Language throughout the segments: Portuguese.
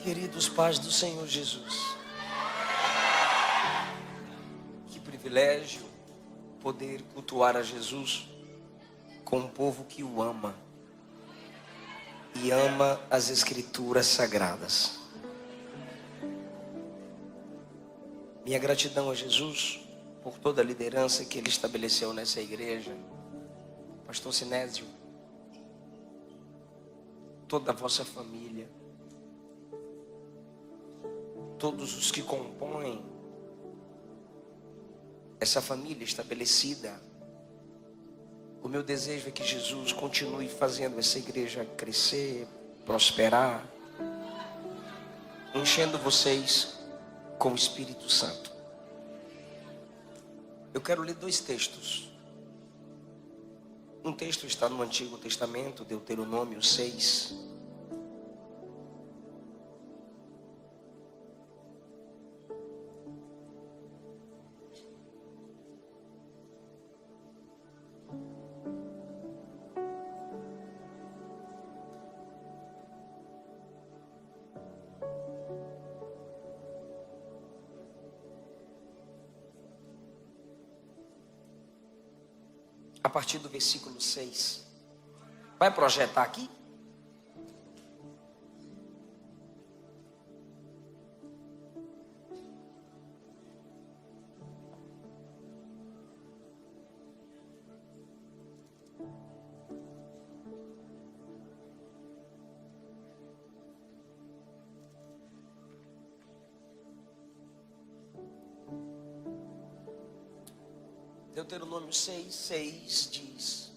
Queridos pais do Senhor Jesus, que privilégio poder cultuar a Jesus com um povo que o ama e ama as Escrituras Sagradas. Minha gratidão a Jesus por toda a liderança que Ele estabeleceu nessa igreja, Pastor Sinésio, toda a vossa família, todos os que compõem essa família estabelecida. O meu desejo é que Jesus continue fazendo essa igreja crescer, prosperar, enchendo vocês com o Espírito Santo. Eu quero ler 2 textos. Um texto está no Antigo Testamento, Deuteronômio 6. A partir do versículo 6. Vai projetar aqui? Deuteronômio 6 diz: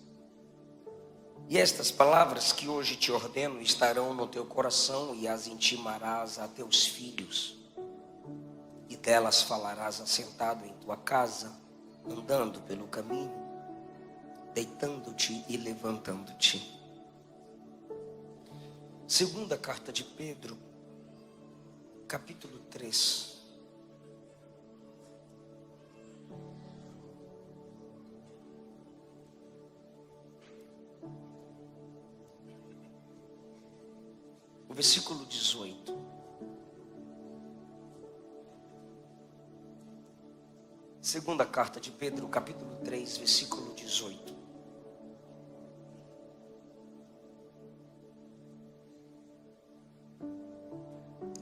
E estas palavras que hoje te ordeno estarão no teu coração, e as intimarás a teus filhos, e delas falarás assentado em tua casa, andando pelo caminho, deitando-te e levantando-te. Segunda carta de Pedro, capítulo 3. O versículo 18. Segunda carta de Pedro, capítulo 3, versículo 18.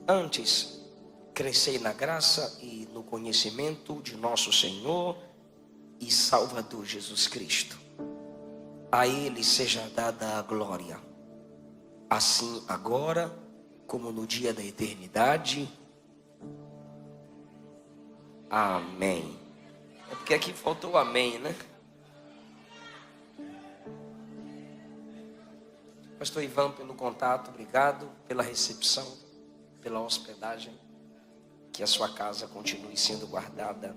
Antes, crescei na graça e no conhecimento de nosso Senhor e Salvador Jesus Cristo. A Ele seja dada a glória, assim agora, como no dia da eternidade. Amém. É porque aqui faltou amém, né? Pastor Ivan, pelo contato, obrigado pela recepção, pela hospedagem. Que a sua casa continue sendo guardada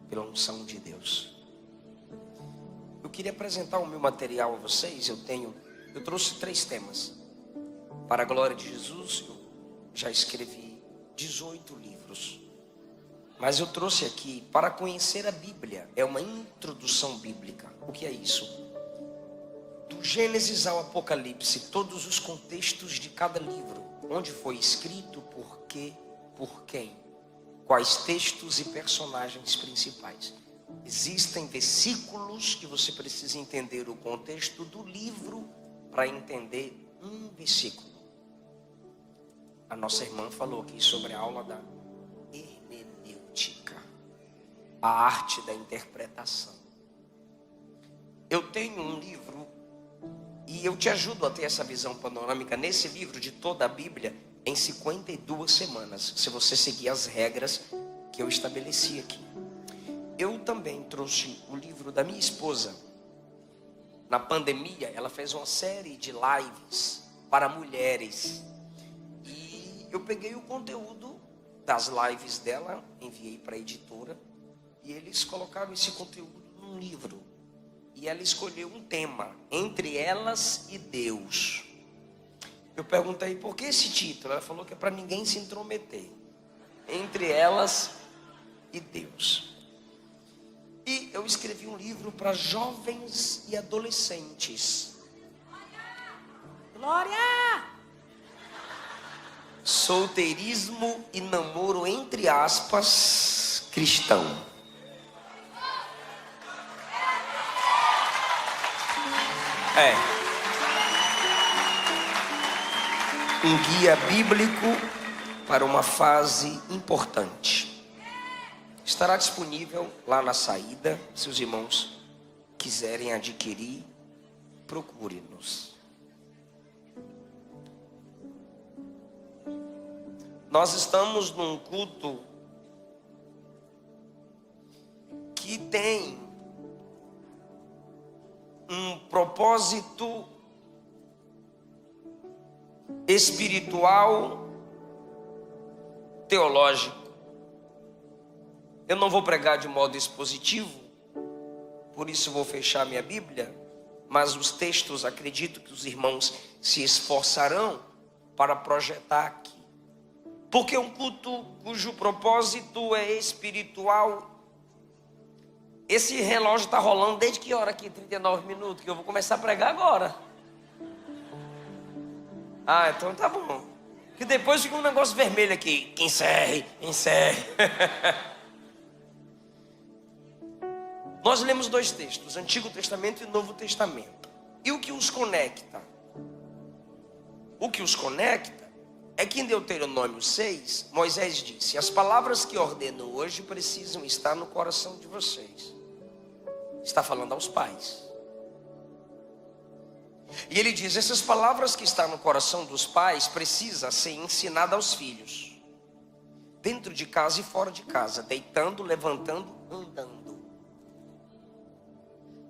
pela unção de Deus. Eu queria apresentar o meu material a vocês. Eu trouxe 3 temas. Para a glória de Jesus, eu já escrevi 18 livros. Mas eu trouxe aqui para conhecer a Bíblia. É uma introdução bíblica. O que é isso? Do Gênesis ao Apocalipse, todos os contextos de cada livro. Onde foi escrito, por quê, por quem. Quais textos e personagens principais. Existem versículos que você precisa entender o contexto do livro para entender um versículo. A nossa irmã falou aqui sobre a aula da hermenêutica, a arte da interpretação. Eu tenho um livro e eu te ajudo a ter essa visão panorâmica nesse livro de toda a Bíblia em 52 semanas, se você seguir as regras que eu estabeleci aqui. Eu também trouxe o livro da minha esposa. Na pandemia, ela fez uma série de lives para mulheres. E eu peguei o conteúdo das lives dela, enviei para a editora. E eles colocaram esse conteúdo num livro. E ela escolheu um tema, Entre Elas e Deus. Eu perguntei, por que esse título? Ela falou que é para ninguém se intrometer. Entre Elas e Deus. E eu escrevi um livro para jovens e adolescentes. Glória! Solteirismo e namoro, entre aspas, cristão. Um guia bíblico para uma fase importante. Estará disponível lá na saída. Se os irmãos quiserem adquirir, procure-nos. Nós estamos num culto que tem um propósito espiritual, teológico. Eu não vou pregar de modo expositivo, por isso vou fechar minha Bíblia, mas os textos, acredito que os irmãos se esforçarão para projetar aqui. Porque um culto cujo propósito é espiritual. Esse relógio está rolando desde que hora aqui? 39 minutos, que eu vou começar a pregar agora. Então tá bom. Que depois fica um negócio vermelho aqui. Que encerre. Nós lemos dois textos, Antigo Testamento e Novo Testamento. E o que os conecta? O que os conecta é que em Deuteronômio 6, Moisés disse: as palavras que ordeno hoje precisam estar no coração de vocês. Está falando aos pais. E ele diz: essas palavras que estão no coração dos pais precisam ser ensinadas aos filhos, dentro de casa e fora de casa, deitando, levantando, andando.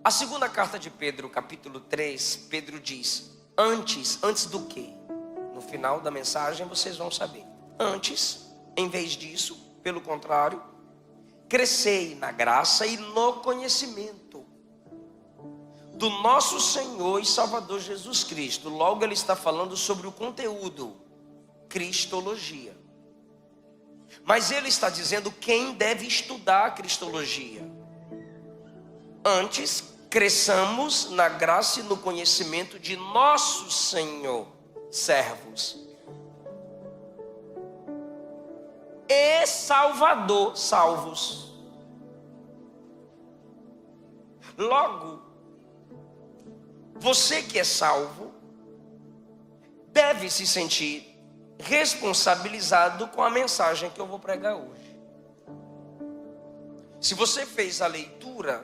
A segunda carta de Pedro, capítulo 3, Pedro diz: antes do quê? No final da mensagem vocês vão saber. Antes, em vez disso, pelo contrário, crescei na graça e no conhecimento do nosso Senhor e Salvador Jesus Cristo. Logo ele está falando sobre o conteúdo, cristologia. Mas ele está dizendo quem deve estudar a cristologia. Antes, cresçamos na graça e no conhecimento de nosso Senhor, servos e Salvador, salvos. Logo, você que é salvo deve se sentir responsabilizado com a mensagem que eu vou pregar hoje. Se você fez a leitura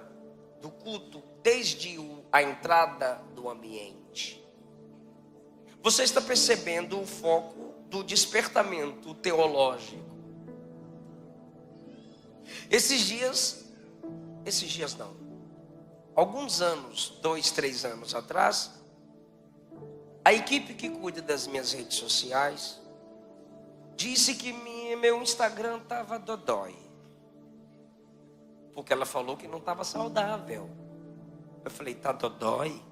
do culto desde a entrada do ambiente, você está percebendo o foco do despertamento teológico. Esses dias não, alguns anos, 2, 3 anos atrás, a equipe que cuida das minhas redes sociais disse que meu Instagram estava dodói, porque ela falou que não estava saudável. Eu falei: tá dodói?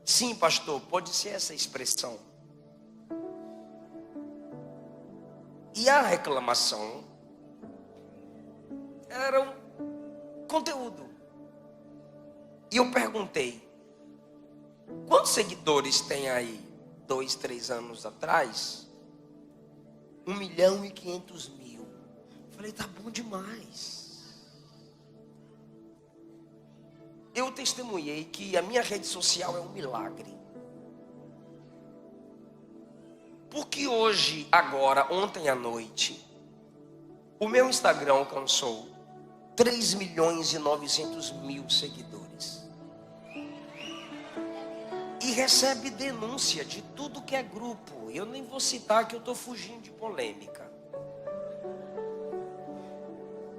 Sim, pastor, pode ser essa expressão. E a reclamação era um conteúdo. E eu perguntei: quantos seguidores tem aí? 2, 3 anos atrás? 1.500.000. Falei: tá bom demais. Eu testemunhei que a minha rede social é um milagre. Porque hoje, agora, ontem à noite, o meu Instagram alcançou 3.900.000 seguidores. E recebe denúncia de tudo que é grupo. Eu nem vou citar, que eu estou fugindo de polêmica.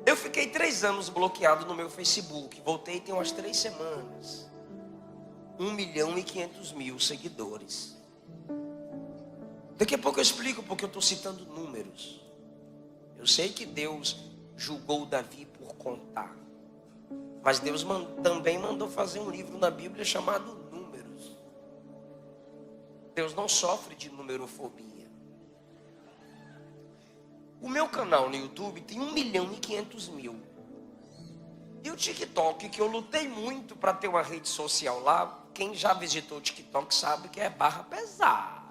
Eu fiquei 3 anos bloqueado no meu Facebook. Voltei tem umas 3 semanas. 1.500.000 seguidores. Daqui a pouco eu explico porque eu estou citando números. Eu sei que Deus julgou Davi por contar. Mas Deus também mandou fazer um livro na Bíblia chamado Números. Deus não sofre de numerofobia. O meu canal no YouTube tem 1.500.000. E o TikTok, que eu lutei muito para ter uma rede social lá, quem já visitou o TikTok sabe que é barra pesada.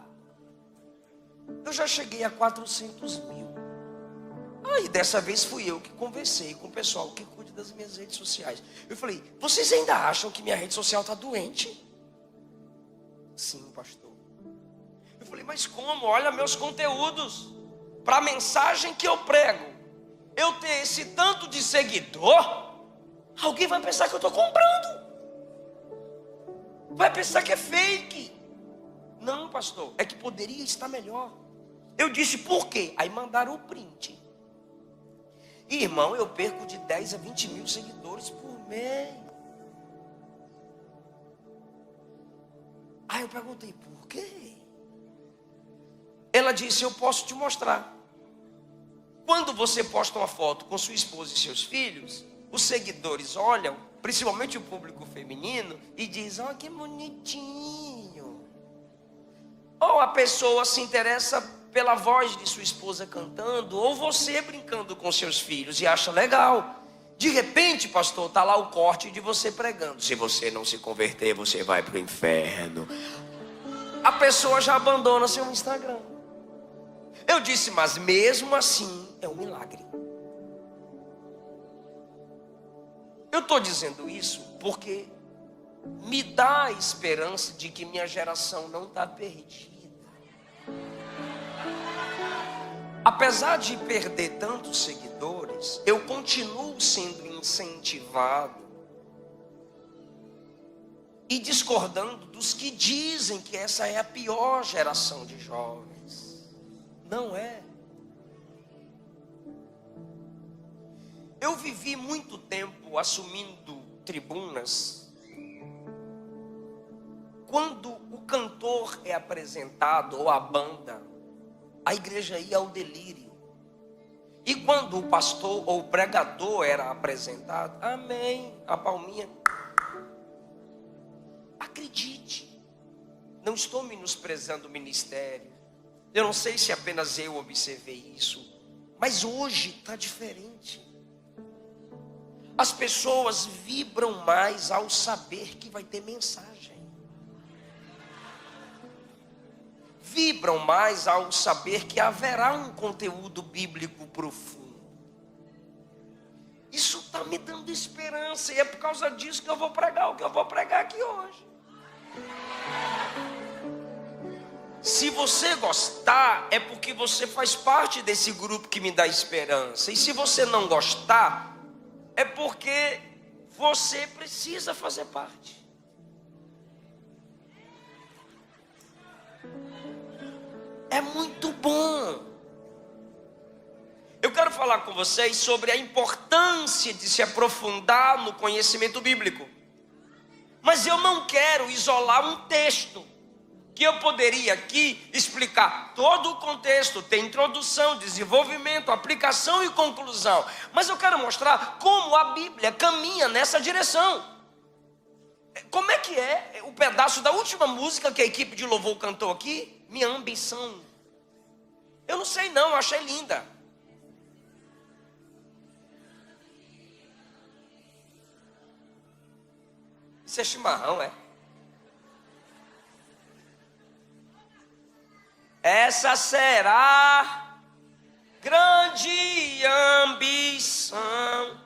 Eu já cheguei a 400 mil. Aí dessa vez fui eu que conversei com o pessoal que cuida das minhas redes sociais. Eu falei, vocês ainda acham que minha rede social está doente? Sim, pastor. Eu falei, mas como? Olha meus conteúdos. Para a mensagem que eu prego, eu ter esse tanto de seguidor, alguém vai pensar que eu estou comprando. Vai pensar que é fake. Não, pastor, é que poderia estar melhor. Eu disse, por quê? Aí mandaram o print. Irmão, eu perco de 10 a 20 mil seguidores por mês. Aí eu perguntei, por quê? Ela disse, eu posso te mostrar. Quando você posta uma foto com sua esposa e seus filhos, os seguidores olham, principalmente o público feminino, e dizem, que bonitinho. Ou a pessoa se interessa pela voz de sua esposa cantando, ou você brincando com seus filhos e acha legal. De repente, pastor, está lá o corte de você pregando. Se você não se converter, você vai para o inferno. A pessoa já abandona seu Instagram. Eu disse, mas mesmo assim é um milagre. Eu estou dizendo isso porque me dá a esperança de que minha geração não está perdida. Apesar de perder tantos seguidores, eu continuo sendo incentivado e discordando dos que dizem que essa é a pior geração de jovens. Não é. Eu vivi muito tempo assumindo tribunas. Quando o cantor é apresentado, ou a banda, a igreja ia ao delírio. E quando o pastor ou o pregador era apresentado, amém, a palminha. Acredite, não estou menosprezando o ministério. Eu não sei se apenas eu observei isso, mas hoje está diferente. As pessoas vibram mais ao saber que vai ter mensagem. Vibram mais ao saber que haverá um conteúdo bíblico profundo. Isso está me dando esperança, e é por causa disso que eu vou pregar o que eu vou pregar aqui hoje. Se você gostar, é porque você faz parte desse grupo que me dá esperança. E se você não gostar, é porque você precisa fazer parte. É muito bom. Eu quero falar com vocês sobre a importância de se aprofundar no conhecimento bíblico. Mas eu não quero isolar um texto, que eu poderia aqui explicar todo o contexto, tem introdução, desenvolvimento, aplicação e conclusão. Mas eu quero mostrar como a Bíblia caminha nessa direção. Como é que é o pedaço da última música que a equipe de louvor cantou aqui? Minha ambição. Eu não sei não, eu achei linda. Isso é chimarrão, é? Essa será grande ambição,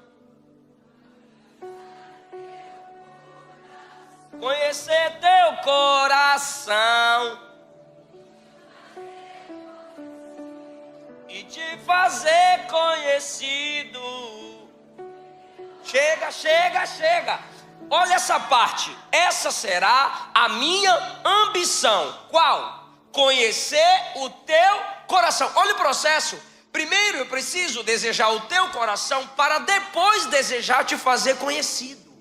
conhecer teu coração e te fazer conhecido. Chega, chega, chega. Olha essa parte. Essa será a minha ambição. Qual? Conhecer o teu coração. Olha o processo. Primeiro eu preciso desejar o teu coração para depois desejar te fazer conhecido.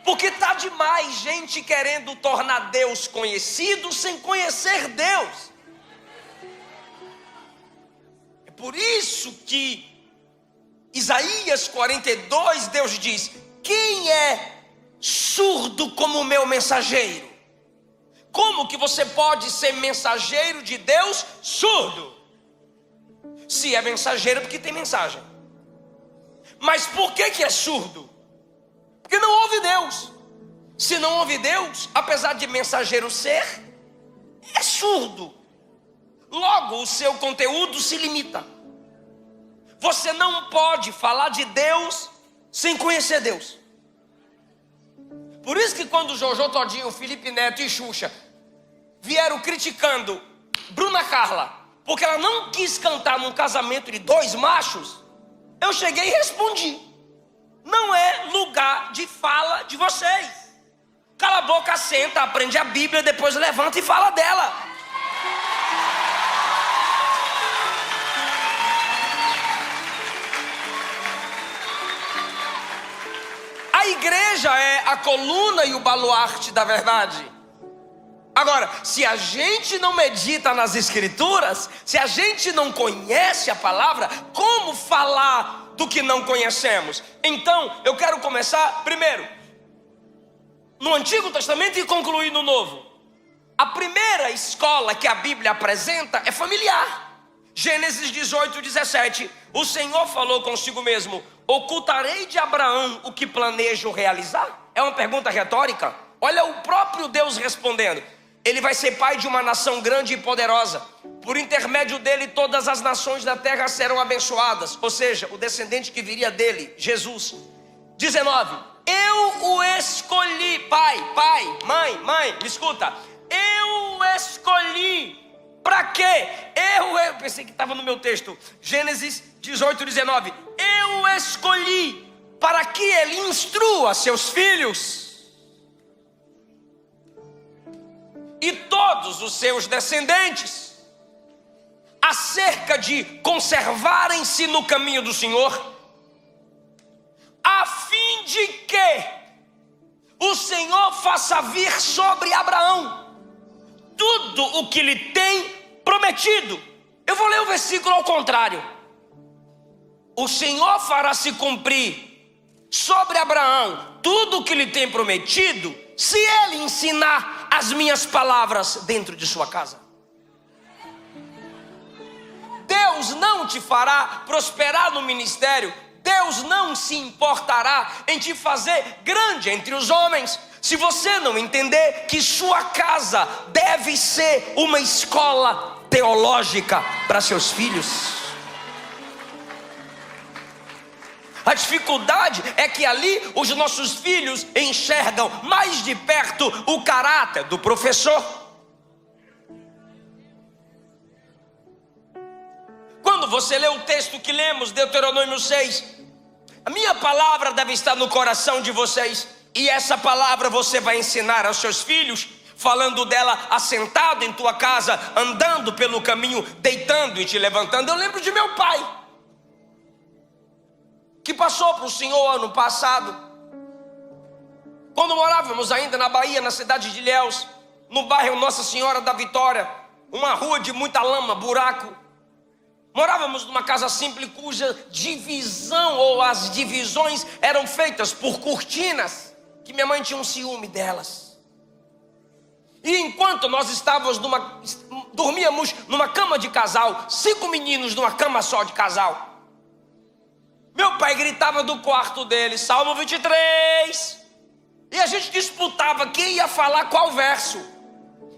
Porque está demais gente querendo tornar Deus conhecido sem conhecer Deus. É por isso que Isaías 42, Deus diz: quem é surdo como o meu mensageiro? Como que você pode ser mensageiro de Deus surdo? Se é mensageiro porque tem mensagem. Mas por que é surdo? Porque não ouve Deus. Se não ouve Deus, apesar de mensageiro ser, é surdo. Logo, o seu conteúdo se limita. Você não pode falar de Deus sem conhecer Deus. Por isso que quando Jojo Todinho, Felipe Neto e Xuxa vieram criticando Bruna Carla, porque ela não quis cantar num casamento de 2 machos, eu cheguei e respondi: não é lugar de fala de vocês. Cala a boca, senta, aprende a Bíblia, depois levanta e fala dela. A igreja é a coluna e o baluarte da verdade. Agora, se a gente não medita nas escrituras, se a gente não conhece a palavra, como falar do que não conhecemos? Então, eu quero começar primeiro no Antigo Testamento e concluir no Novo. A primeira escola que a Bíblia apresenta é familiar. Gênesis 18, 17. O Senhor falou consigo mesmo: ocultarei de Abraão o que planejo realizar? É uma pergunta retórica. Olha o próprio Deus respondendo. Ele vai ser pai de uma nação grande e poderosa. Por intermédio dele, todas as nações da terra serão abençoadas. Ou seja, o descendente que viria dele, Jesus. 19. Eu o escolhi. Pai, mãe, me escuta. Eu o escolhi. Para quê? Eu pensei que estava no meu texto. Gênesis 18, 19. Eu o escolhi para que ele instrua seus filhos e todos os seus descendentes acerca de conservarem-se no caminho do Senhor, a fim de que o Senhor faça vir sobre Abraão tudo o que lhe tem prometido. Eu vou ler o versículo ao contrário. O Senhor fará se cumprir sobre Abraão tudo o que lhe tem prometido, se ele ensinar as minhas palavras dentro de sua casa. Deus não te fará prosperar no ministério. Deus não se importará em te fazer grande entre os homens, se você não entender que sua casa deve ser uma escola teológica para seus filhos. A dificuldade é que ali os nossos filhos enxergam mais de perto o caráter do professor. Quando você lê o texto que lemos, Deuteronômio 6, a minha palavra deve estar no coração de vocês, e essa palavra você vai ensinar aos seus filhos, falando dela assentado em tua casa, andando pelo caminho, deitando e te levantando. Eu lembro de meu pai, que passou para o Senhor ano passado, quando morávamos ainda na Bahia, na cidade de Ilhéus, no bairro Nossa Senhora da Vitória, uma rua de muita lama, buraco. Morávamos numa casa simples cuja divisão ou as divisões eram feitas por cortinas, que minha mãe tinha um ciúme delas. E enquanto nós dormíamos numa cama de casal, 5 meninos numa cama só de casal, meu pai gritava do quarto dele, Salmo 23, e a gente disputava quem ia falar qual verso.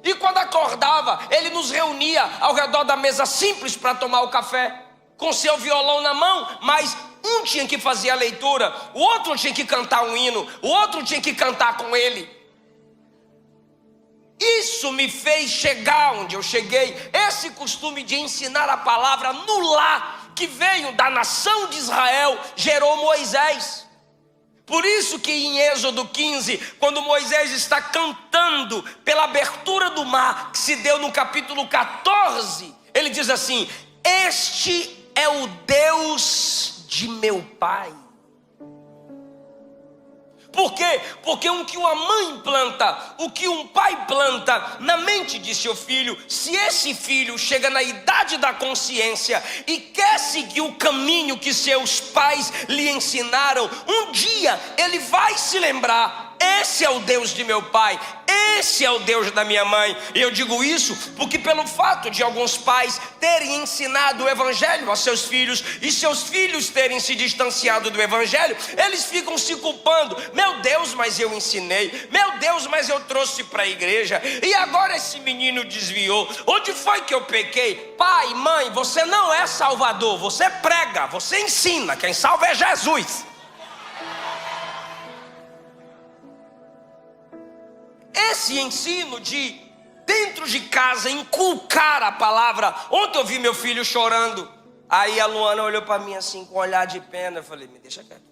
E quando acordava, ele nos reunia ao redor da mesa simples para tomar o café, com seu violão na mão, mas um tinha que fazer a leitura, o outro tinha que cantar um hino, o outro tinha que cantar com ele. Isso me fez chegar onde eu cheguei. Esse costume de ensinar a palavra no lar, que veio da nação de Israel, gerou Moisés. Por isso que em Êxodo 15, quando Moisés está cantando pela abertura do mar, que se deu no capítulo 14, ele diz assim: este é o Deus de meu pai. Por quê? Porque o que uma mãe planta, o que um pai planta na mente de seu filho, se esse filho chega na idade da consciência e quer seguir o caminho que seus pais lhe ensinaram, um dia ele vai se lembrar esse é o Deus de meu pai, esse é o Deus da minha mãe. E eu digo isso porque pelo fato de alguns pais terem ensinado o evangelho a seus filhos e seus filhos terem se distanciado do evangelho, eles ficam se culpando. Meu Deus, mas eu ensinei. Meu Deus, mas eu trouxe para a igreja. E agora esse menino desviou. Onde foi que eu pequei? Pai, mãe, você não é salvador. Você prega, você ensina. Quem salva é Jesus. Esse ensino de dentro de casa inculcar a palavra. Ontem eu vi meu filho chorando. Aí a Luana olhou para mim assim com um olhar de pena. Eu falei, me deixa quieto.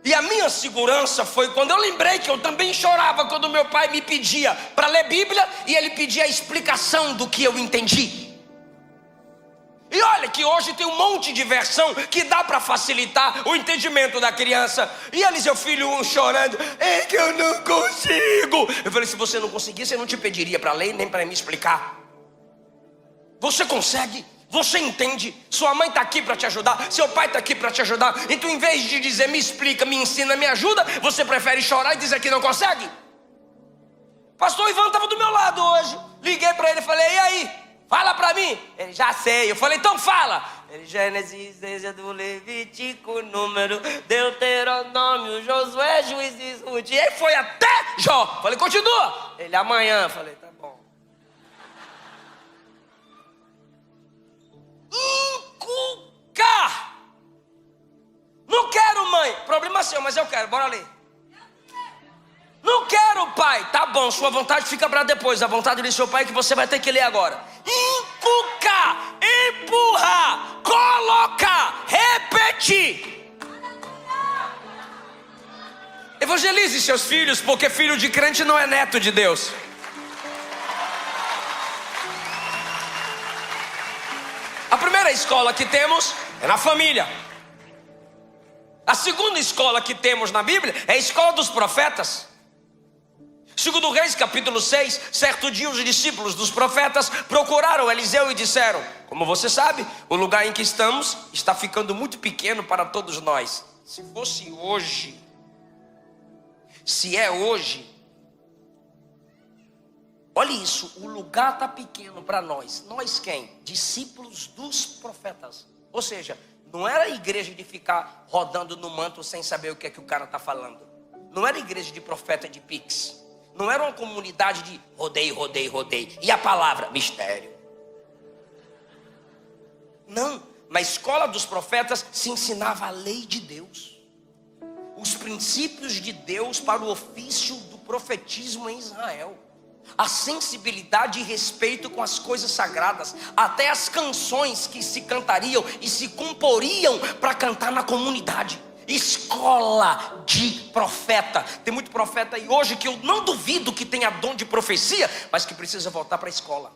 E a minha segurança foi quando eu lembrei que eu também chorava quando meu pai me pedia para ler Bíblia e ele pedia a explicação do que eu entendi. E olha que hoje tem um monte de versão que dá para facilitar o entendimento da criança. E Eliseu filho chorando, é que eu não consigo. Eu falei, se você não conseguisse, eu não te pediria para ler nem para me explicar. Você consegue, você entende, sua mãe está aqui para te ajudar, seu pai está aqui para te ajudar. Então em vez de dizer, me explica, me ensina, me ajuda, você prefere chorar e dizer que não consegue? Pastor Ivan estava do meu lado hoje. Liguei para ele e falei, e aí? Fala pra mim. Ele, já sei. Eu falei, então fala. Ele, Gênesis, Êxodo, Levítico, Número, Deuteronômio, Josué, Juízes, Ruth. E aí foi até Jó. Falei, continua. Ele, amanhã. Falei, tá bom. Inculcar. Não quero, mãe. Problema seu, mas eu quero. Bora ler. Não quero, pai. Tá bom, sua vontade fica para depois. A vontade de seu pai é que você vai ter que ler agora. Inculcar, empurrar, colocar, repetir. Evangelize seus filhos, porque filho de crente não é neto de Deus. A primeira escola que temos é na família. A segunda escola que temos na Bíblia é a escola dos profetas. Segundo Reis, capítulo 6, certo dia os discípulos dos profetas procuraram Eliseu e disseram, como você sabe, o lugar em que estamos está ficando muito pequeno para todos nós. Se fosse hoje, se é hoje, olha isso, o lugar está pequeno para nós. Nós quem? Discípulos dos profetas. Ou seja, não era a igreja de ficar rodando no manto sem saber o que é que o cara está falando. Não era igreja de profeta de Pix. Não era uma comunidade de rodeio. E a palavra? Mistério. Não, na escola dos profetas se ensinava a lei de Deus. Os princípios de Deus para o ofício do profetismo em Israel. A sensibilidade e respeito com as coisas sagradas. Até as canções que se cantariam e se comporiam para cantar na comunidade. Escola de profeta. Tem muito profeta aí hoje que eu não duvido que tenha dom de profecia, mas que precisa voltar para a escola.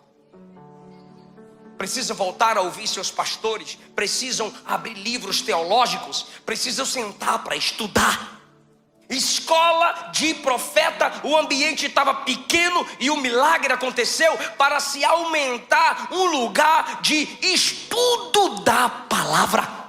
Precisa voltar a ouvir seus pastores. Precisam abrir livros teológicos. Precisam sentar para estudar. Escola de profeta. O ambiente estava pequeno e o milagre aconteceu para se aumentar um lugar de estudo da palavra.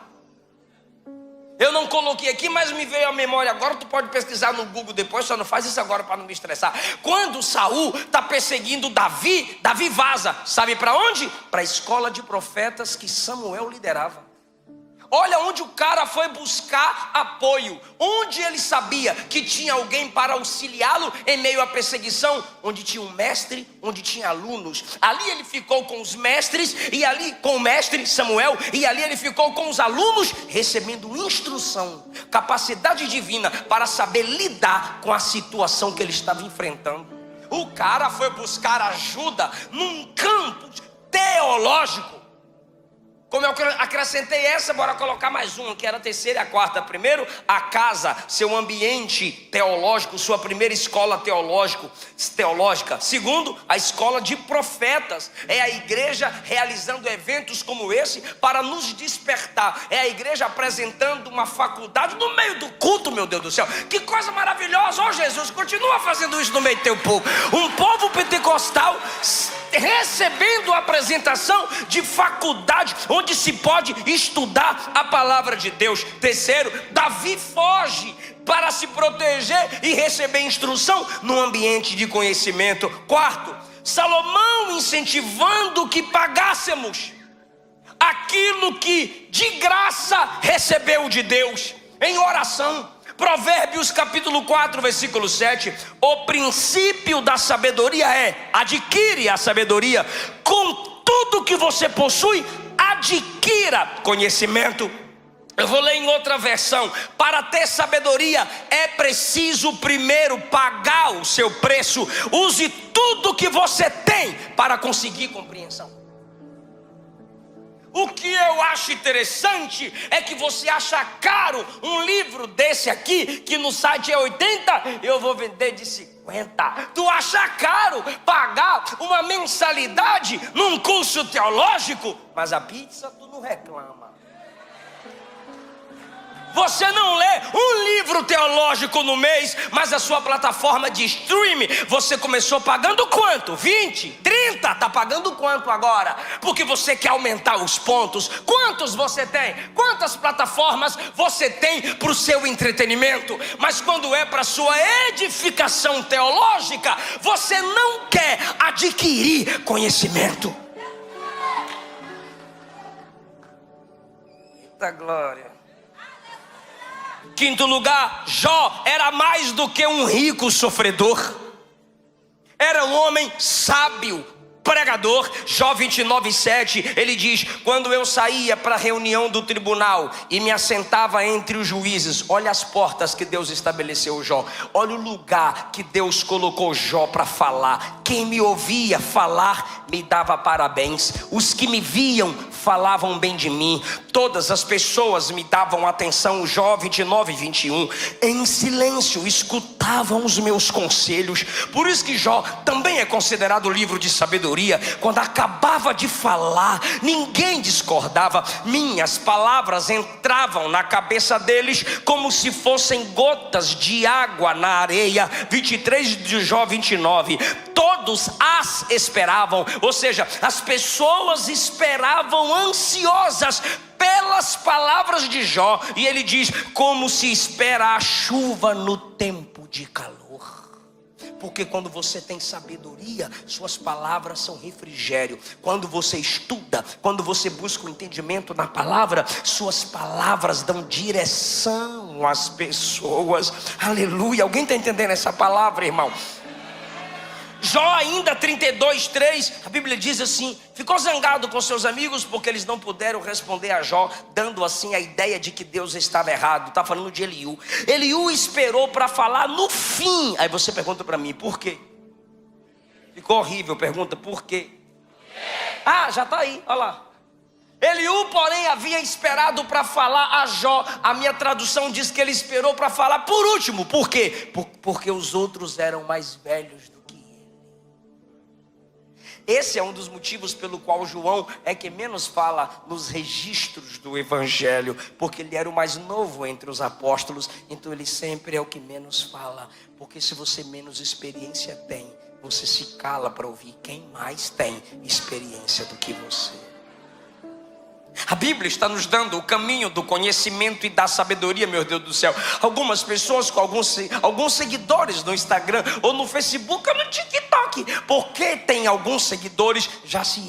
Eu não coloquei aqui, mas me veio à memória agora. Tu pode pesquisar no Google depois, só não faz isso agora para não me estressar. Quando Saul está perseguindo Davi, Davi vaza. Sabe para onde? Para a escola de profetas que Samuel liderava. Olha onde o cara foi buscar apoio. Onde ele sabia que tinha alguém para auxiliá-lo em meio à perseguição. Onde tinha um mestre, onde tinha alunos. Ali ele ficou com os mestres, e ali com o mestre Samuel. E ali ele ficou com os alunos, recebendo instrução, capacidade divina para saber lidar com a situação que ele estava enfrentando. O cara foi buscar ajuda num campo teológico. Como eu acrescentei essa, bora colocar mais uma, que era a terceira e a quarta. Primeiro, a casa, seu ambiente teológico, sua primeira escola teológica. Segundo, a escola de profetas. É a igreja realizando eventos como esse para nos despertar. É a igreja apresentando uma faculdade no meio do culto, meu Deus do céu. Que coisa maravilhosa. Ó Jesus, continua fazendo isso no meio do teu povo. Um povo pentecostal recebendo a apresentação de faculdade, onde se pode estudar a palavra de Deus. Terceiro, Davi foge para se proteger e receber instrução no ambiente de conhecimento. Quarto, Salomão incentivando que pagássemos aquilo que de graça recebeu de Deus em oração. Provérbios capítulo 4, versículo 7. O princípio da sabedoria é: adquire a sabedoria. Com tudo que você possui, adquira conhecimento. Eu vou ler em outra versão: para ter sabedoria é preciso primeiro pagar o seu preço. Use tudo que você tem para conseguir compreensão. O que eu acho interessante é que você acha caro um livro desse aqui, que no site é 80, eu vou vender de 50. Tu acha caro pagar uma mensalidade num curso teológico, mas a pizza tu não reclama. Você não lê um livro teológico no mês, mas a sua plataforma de streaming, você começou pagando quanto? 20? 30? Está pagando quanto agora? Porque você quer aumentar os pontos. Quantos você tem? Quantas plataformas você tem para o seu entretenimento? Mas quando é para a sua edificação teológica, você não quer adquirir conhecimento. Eita glória. Quinto lugar, Jó era mais do que um rico sofredor. Era um homem sábio, pregador. Jó 29:7, ele diz: quando eu saía para a reunião do tribunal e me assentava entre os juízes, olha as portas que Deus estabeleceu Jó, olha o lugar que Deus colocou Jó para falar. Quem me ouvia falar me dava parabéns, os que me viam falavam bem de mim, todas as pessoas me davam atenção. Jó 29:21, em silêncio escutavam os meus conselhos. Por isso que Jó também é considerado livro de sabedoria. Quando acabava de falar, ninguém discordava. Minhas palavras entravam na cabeça deles como se fossem gotas de água na areia. 23 de Jó 29, todos as esperavam, ou seja, as pessoas esperavam ansiosas pelas palavras de Jó. E ele diz: como se espera a chuva no tempo de calor. Porque quando você tem sabedoria, suas palavras são refrigério. Quando você estuda, quando você busca o entendimento na palavra, suas palavras dão direção às pessoas. Aleluia. Alguém está entendendo essa palavra, irmão? Jó ainda 32:3, a Bíblia diz assim: ficou zangado com seus amigos porque eles não puderam responder a Jó, dando assim a ideia de que Deus estava errado. Está falando de Eliú. Eliú esperou para falar no fim. Aí você pergunta para mim, por quê? Ficou horrível, pergunta por quê? Ah, já está aí, olha lá. Eliú, porém, havia esperado para falar a Jó. A minha tradução diz que ele esperou para falar por último. Por quê? Porque os outros eram mais velhos do que ele. Esse é um dos motivos pelo qual João é que menos fala nos registros do Evangelho, porque ele era o mais novo entre os apóstolos, então ele sempre é o que menos fala. Porque se você menos experiência tem, você se cala para ouvir quem mais tem experiência do que você. A Bíblia está nos dando o caminho do conhecimento e da sabedoria, meu Deus do céu. Algumas pessoas com alguns seguidores no Instagram ou no Facebook ou no TikTok, porque tem alguns seguidores, já se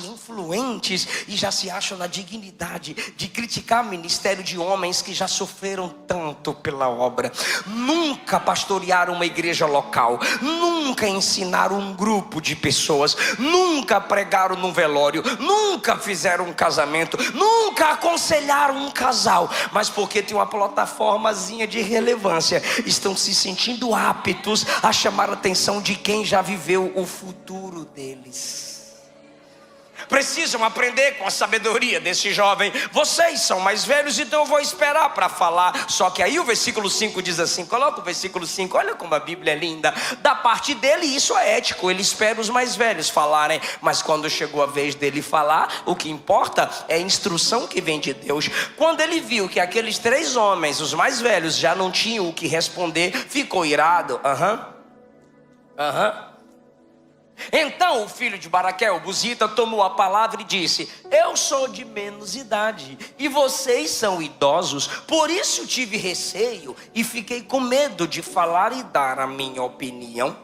influentes e já se acham na dignidade de criticar o ministério de homens que já sofreram tanto pela obra. Nunca pastorearam uma igreja local, nunca ensinaram um grupo de pessoas, nunca pregaram num velório, nunca fizeram um casamento, nunca aconselharam um casal, mas porque tem uma plataformazinha de relevância, estão se sentindo aptos a chamar a atenção de quem já viveu o futuro deles. Precisam aprender com a sabedoria desse jovem. Vocês são mais velhos, então eu vou esperar para falar. Só que aí o versículo 5 diz assim, coloca o versículo 5, olha como a Bíblia é linda. Da parte dele isso é ético, ele espera os mais velhos falarem, mas quando chegou a vez dele falar, o que importa é a instrução que vem de Deus. Quando ele viu que aqueles 3 homens, os mais velhos, já não tinham o que responder, ficou irado. Então o filho de Baraquel, Buzita, tomou a palavra e disse: eu sou de menos idade e vocês são idosos, por isso tive receio e fiquei com medo de falar e dar a minha opinião.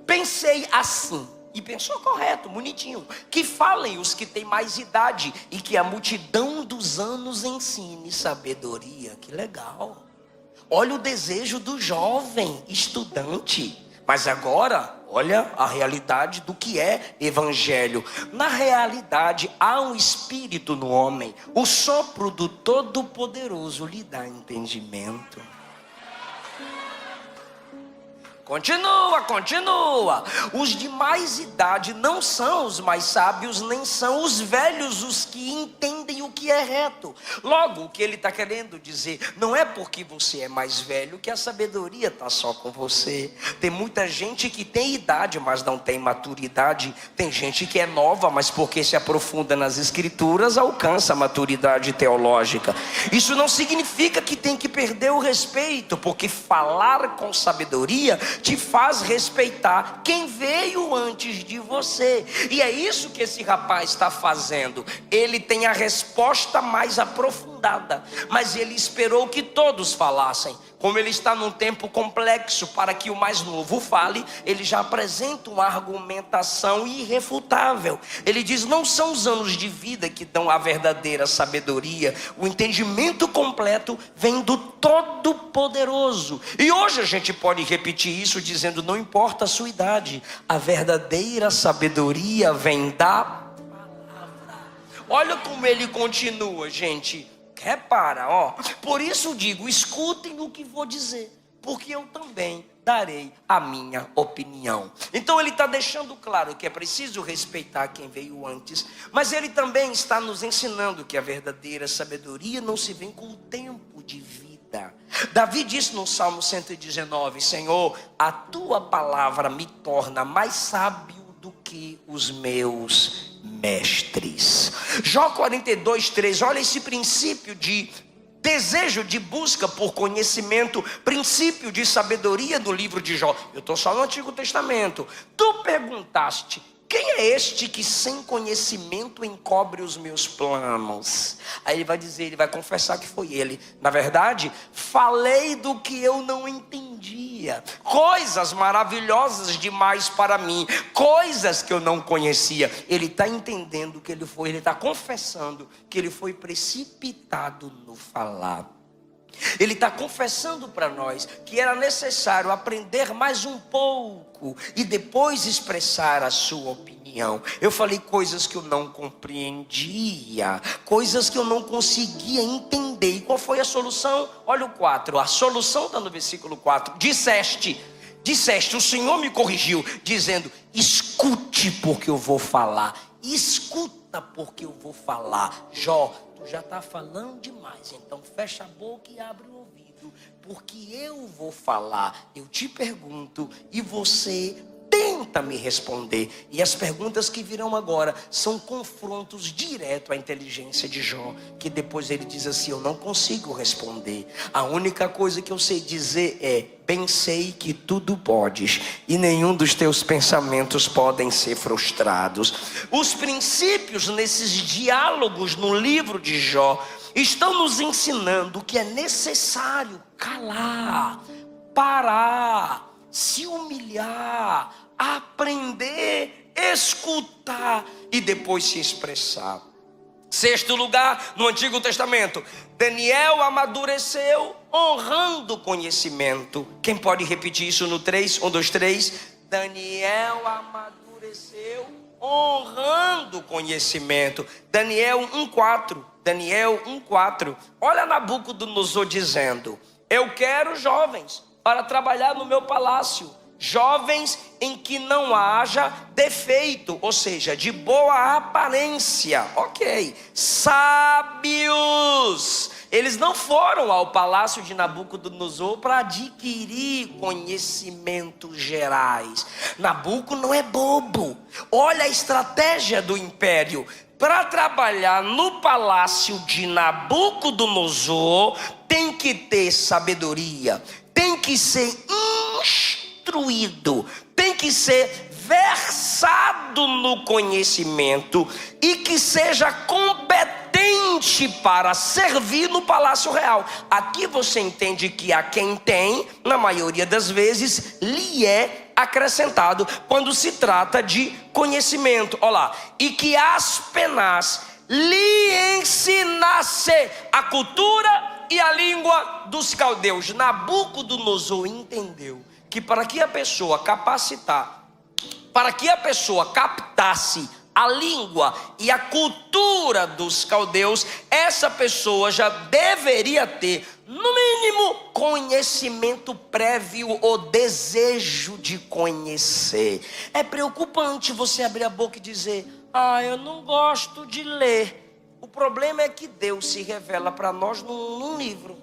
Pensei assim, e pensou correto, bonitinho, que falem os que têm mais idade e que a multidão dos anos ensine sabedoria. Que legal. Olha o desejo do jovem estudante. Mas agora, olha a realidade do que é evangelho. Na realidade, há um espírito no homem. O sopro do Todo-Poderoso lhe dá entendimento. Continua. Os de mais idade não são os mais sábios, nem são os velhos os que entendem o que é reto. Logo, o que ele está querendo dizer, não é porque você é mais velho que a sabedoria está só com você. Tem muita gente que tem idade, mas não tem maturidade. Tem gente que é nova, mas porque se aprofunda nas escrituras, alcança a maturidade teológica. Isso não significa que tem que perder o respeito, porque falar com sabedoria te faz respeitar quem veio antes de você. E é isso que esse rapaz está fazendo. Ele tem a resposta mais aprofundada, mas ele esperou que todos falassem. Como ele está num tempo complexo para que o mais novo fale, ele já apresenta uma argumentação irrefutável. Ele diz: não são os anos de vida que dão a verdadeira sabedoria. O entendimento completo vem do Todo-Poderoso. E hoje a gente pode repetir isso dizendo: não importa a sua idade, a verdadeira sabedoria vem da palavra. Olha como ele continua, gente. Repara, por isso digo, escutem o que vou dizer, porque eu também darei a minha opinião. Então ele está deixando claro que é preciso respeitar quem veio antes, mas ele também está nos ensinando que a verdadeira sabedoria não se vem com o tempo de vida. Davi disse no Salmo 119, Senhor, a tua palavra me torna mais sábio do que os meus mestres. Jó 42:3, olha esse princípio de desejo de busca por conhecimento, princípio de sabedoria do livro de Jó. Eu estou só no Antigo Testamento. Tu perguntaste: quem é este que sem conhecimento encobre os meus planos? Aí ele vai dizer, ele vai confessar que foi ele. Na verdade, falei do que eu não entendia. Coisas maravilhosas demais para mim. Coisas que eu não conhecia. Ele está entendendo que ele está confessando que ele foi precipitado no falar. Ele está confessando para nós que era necessário aprender mais um pouco e depois expressar a sua opinião. Eu falei coisas que eu não compreendia, coisas que eu não conseguia entender. E qual foi a solução? Olha o 4, a solução está no versículo 4. Disseste, o Senhor me corrigiu, dizendo: escute porque eu vou falar. Escuta porque eu vou falar. Jó, tu já está falando demais, então fecha a boca e abre o ouvido, porque eu vou falar. Eu te pergunto e você tenta me responder. E as perguntas que virão agora são confrontos direto à inteligência de Jó, que depois ele diz assim: eu não consigo responder. A única coisa que eu sei dizer é: bem sei que tudo podes e nenhum dos teus pensamentos podem ser frustrados. Os princípios nesses diálogos no livro de Jó estão nos ensinando que é necessário calar, parar, se humilhar, aprender, escutar e depois se expressar. Sexto lugar, no Antigo Testamento, Daniel amadureceu honrando o conhecimento. Quem pode repetir isso no 3? 1, 2, 3. Daniel amadureceu honrando o conhecimento. Daniel 1:4. Daniel 1:4. Olha Nabucodonosor dizendo: eu quero jovens para trabalhar no meu palácio, jovens em que não haja defeito, ou seja, de boa aparência. Ok, sábios. Eles não foram ao palácio de Nabucodonosor para adquirir conhecimentos gerais. Nabuco não é bobo. Olha a estratégia do império. Para trabalhar no palácio de Nabucodonosor, tem que ter sabedoria, tem que ser instruído, tem que ser versado no conhecimento e que seja competente para servir no palácio real. Aqui você entende que a quem tem, na maioria das vezes, lhe é acrescentado quando se trata de conhecimento. Olha lá, e que Aspenaz lhe ensinasse a cultura e a língua dos caldeus. Nabucodonosor entendeu que para que a pessoa captasse a língua e a cultura dos caldeus, essa pessoa já deveria ter, no mínimo, conhecimento prévio ou desejo de conhecer. É preocupante você abrir a boca e dizer: eu não gosto de ler. O problema é que Deus se revela para nós num livro.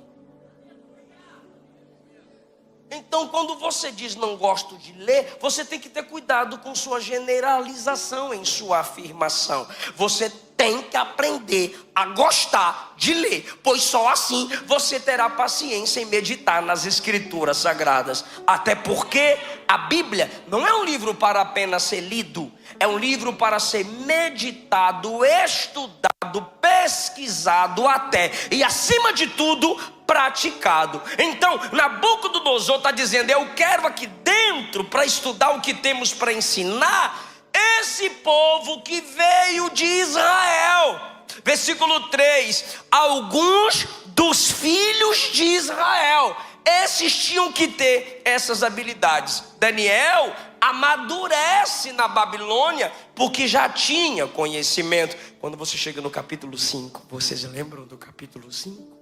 Então, quando você diz não gosto de ler, você tem que ter cuidado com sua generalização em sua afirmação. Você tem que aprender a gostar de ler, pois só assim você terá paciência em meditar nas escrituras sagradas. Até porque a Bíblia não é um livro para apenas ser lido, é um livro para ser meditado, estudado, pesquisado até, e acima de tudo, praticado. Então, Nabucodonosor está dizendo: eu quero aqui dentro, para estudar o que temos para ensinar, esse povo que veio de Israel. Versículo 3: alguns dos filhos de Israel, esses tinham que ter essas habilidades. Daniel amadurece na Babilônia porque já tinha conhecimento. Quando você chega no capítulo 5, vocês lembram do capítulo 5?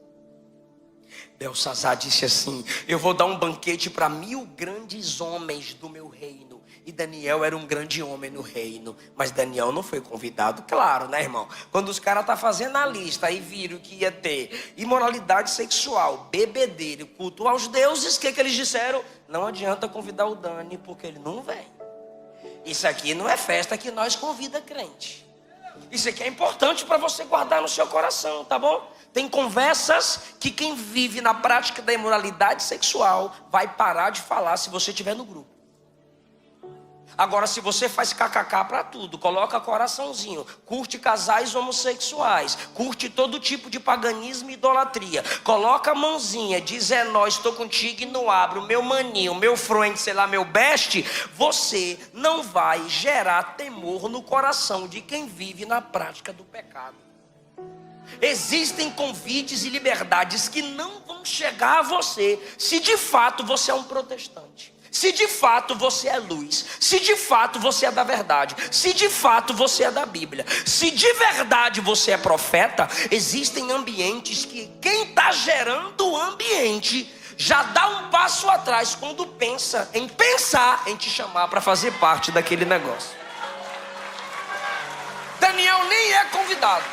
Belsazar disse assim: eu vou dar um banquete para 1000 grandes homens do meu reino. E Daniel era um grande homem no reino, mas Daniel não foi convidado. Claro, né, irmão? Quando os caras estão fazendo a lista e viram que ia ter imoralidade sexual, bebedeira, culto aos deuses, o que eles disseram? Não adianta convidar o Dani, porque ele não vem. Isso aqui não é festa que nós convida crente. Isso aqui é importante para você guardar no seu coração, tá bom? Tem conversas que quem vive na prática da imoralidade sexual vai parar de falar se você estiver no grupo. Agora, se você faz kkk para tudo, coloca coraçãozinho, curte casais homossexuais, curte todo tipo de paganismo e idolatria, coloca a mãozinha, diz: é nóis, estou contigo e não abro, meu maninho, meu friend, sei lá, meu best, você não vai gerar temor no coração de quem vive na prática do pecado. Existem convites e liberdades que não vão chegar a você se de fato você é um protestante, se de fato você é luz, se de fato você é da verdade, se de fato você é da Bíblia, se de verdade você é profeta. Existem ambientes que quem está gerando o ambiente já dá um passo atrás quando pensa em te chamar para fazer parte daquele negócio. Daniel nem é convidado.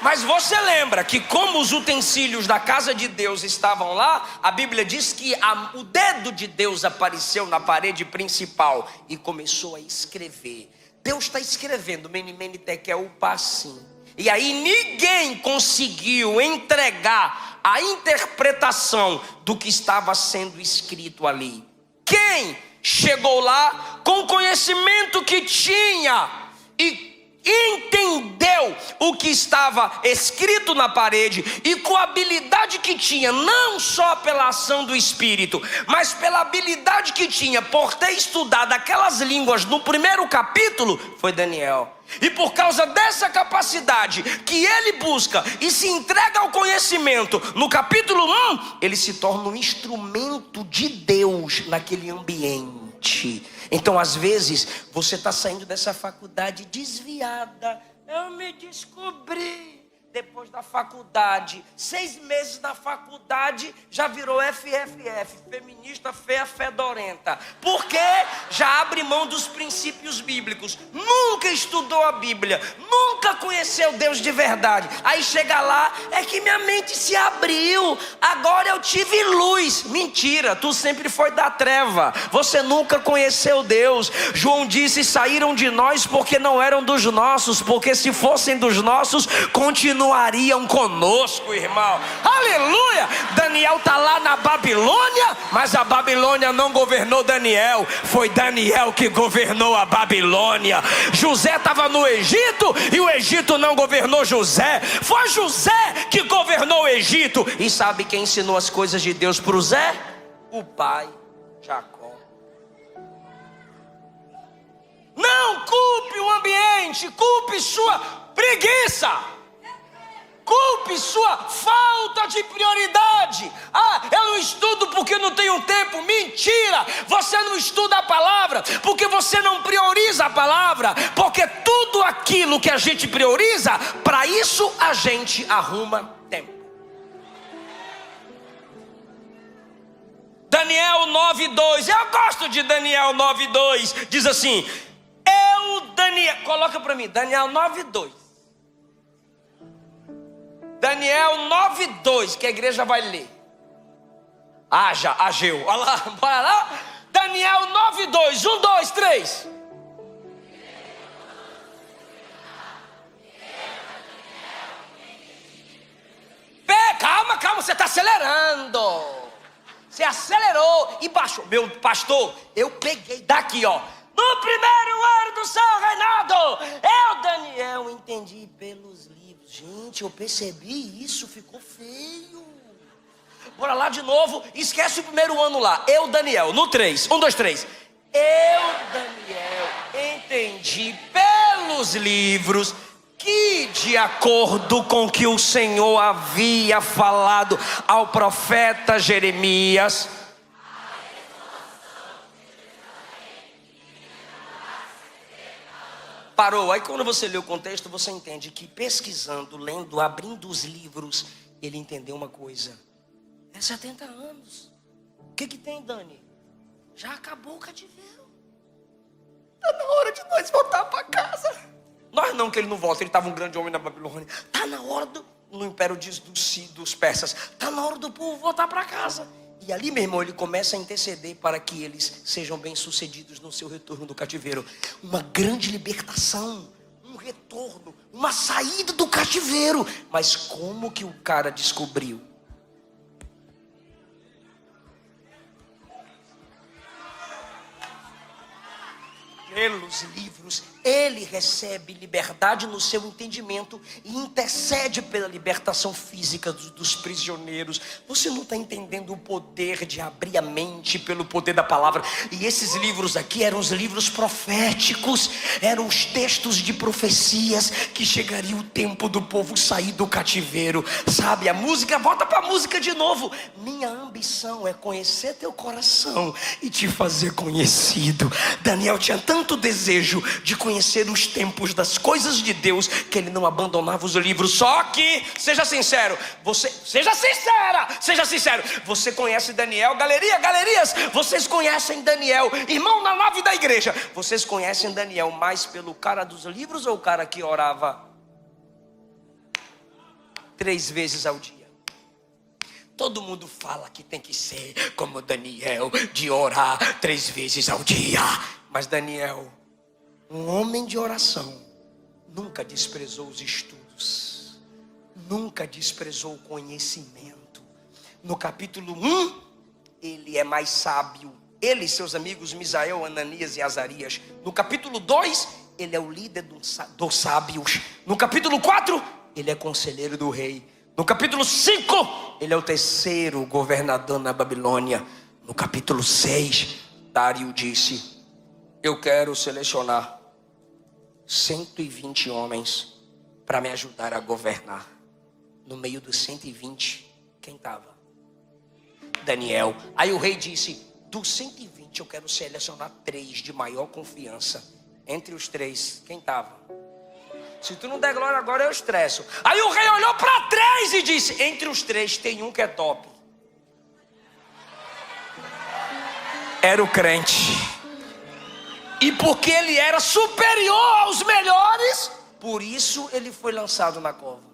Mas você lembra que como os utensílios da casa de Deus estavam lá, a Bíblia diz que o dedo de Deus apareceu na parede principal e começou a escrever. Deus está escrevendo Mene, Mene, Tekel, Upharsin. E aí ninguém conseguiu entregar a interpretação do que estava sendo escrito ali. Quem chegou lá com o conhecimento que tinha e entendeu o que estava escrito na parede e com a habilidade que tinha, não só pela ação do Espírito, mas pela habilidade que tinha por ter estudado aquelas línguas no primeiro capítulo, foi Daniel. E por causa dessa capacidade que ele busca e se entrega ao conhecimento, no capítulo 1, ele se torna um instrumento de Deus naquele ambiente. Então, às vezes, você está saindo dessa faculdade desviada. Eu me descobri depois da faculdade. 6 meses na faculdade, já virou FFF, feminista feia fedorenta. Porque já abre mão dos princípios bíblicos. Nunca estudou a Bíblia, nunca conheceu Deus de verdade. Aí chega lá, é que minha mente se abriu, agora eu tive luz. Mentira, tu sempre foi da treva, você nunca conheceu Deus. João disse: saíram de nós porque não eram dos nossos, porque se fossem dos nossos, continuam continuariam conosco, irmão. Aleluia! Daniel está lá na Babilônia, mas a Babilônia não governou Daniel, foi Daniel que governou a Babilônia. José estava no Egito e o Egito não governou José, foi José que governou o Egito. E sabe quem ensinou as coisas de Deus para o Zé? O pai, Jacó. Não culpe o ambiente, culpe sua preguiça, culpe sua falta de prioridade. Eu não estudo porque não tenho tempo. Mentira, você não estuda a palavra porque você não prioriza a palavra, porque tudo aquilo que a gente prioriza, para isso a gente arruma tempo. Daniel 9:2, eu gosto de Daniel 9:2, diz assim: Daniel, coloca para mim, Daniel 9:2. Daniel 9:2, que a igreja vai ler. Ageu, olha lá, bora lá. Daniel 9:2, 1, 2, 3. Calma, você está acelerando. Você acelerou e baixou. Meu pastor, eu peguei daqui, ó. No primeiro ano do seu reinado, eu, Daniel, entendi pelos livros. Gente, eu percebi isso, ficou feio. Bora lá de novo, esquece o primeiro ano lá. Eu, Daniel, no 3, 1, 2, 3. Eu, Daniel, entendi pelos livros que, de acordo com o que o Senhor havia falado ao profeta Jeremias, parou. Aí quando você lê o contexto, você entende que pesquisando, lendo, abrindo os livros, ele entendeu uma coisa. É 70 anos. O que tem, Dani? Já acabou o cativeiro. Está na hora de nós voltar para casa. Nós não, que ele não volta. Ele estava um grande homem na Babilônia. Está na hora no império dos persas. Está na hora do povo voltar para casa. E ali, meu irmão, ele começa a interceder para que eles sejam bem-sucedidos no seu retorno do cativeiro. Uma grande libertação, um retorno, uma saída do cativeiro. Mas como que o cara descobriu? Pelos livros, ele recebe liberdade no seu entendimento e intercede pela libertação física dos prisioneiros. Você não está entendendo o poder de abrir a mente pelo poder da palavra. E esses livros aqui eram os livros proféticos, eram os textos de profecias que chegaria o tempo do povo sair do cativeiro. Sabe, a música, volta para a música de novo. Minha ambição é conhecer teu coração e te fazer conhecido. Daniel tinha tanto desejo de conhecer os tempos das coisas de Deus que ele não abandonava os livros. Só que, seja sincero, seja sincero, você conhece Daniel? Galerias, vocês conhecem Daniel? Irmão na nave da igreja, vocês conhecem Daniel mais pelo cara dos livros ou o cara que orava 3 vezes ao dia? Todo mundo fala que tem que ser como Daniel, de orar 3 vezes ao dia. Mas Daniel, um homem de oração, nunca desprezou os estudos, nunca desprezou o conhecimento. No capítulo 1, ele é mais sábio. Ele e seus amigos Misael, Ananias e Azarias. No capítulo 2, ele é o líder dos sábios. No capítulo 4, ele é conselheiro do rei. No capítulo 5, ele é o 3º governador na Babilônia. No capítulo 6, Dário disse: eu quero selecionar 120 homens para me ajudar a governar. No meio dos 120, quem estava? Daniel. Aí o rei disse: dos 120 eu quero selecionar 3 de maior confiança. Entre os 3, quem estava? Se tu não der glória agora, eu estresso. Aí o rei olhou para 3 e disse: entre os 3 tem um que é top. Era o crente. E porque ele era superior aos melhores, por isso ele foi lançado na cova.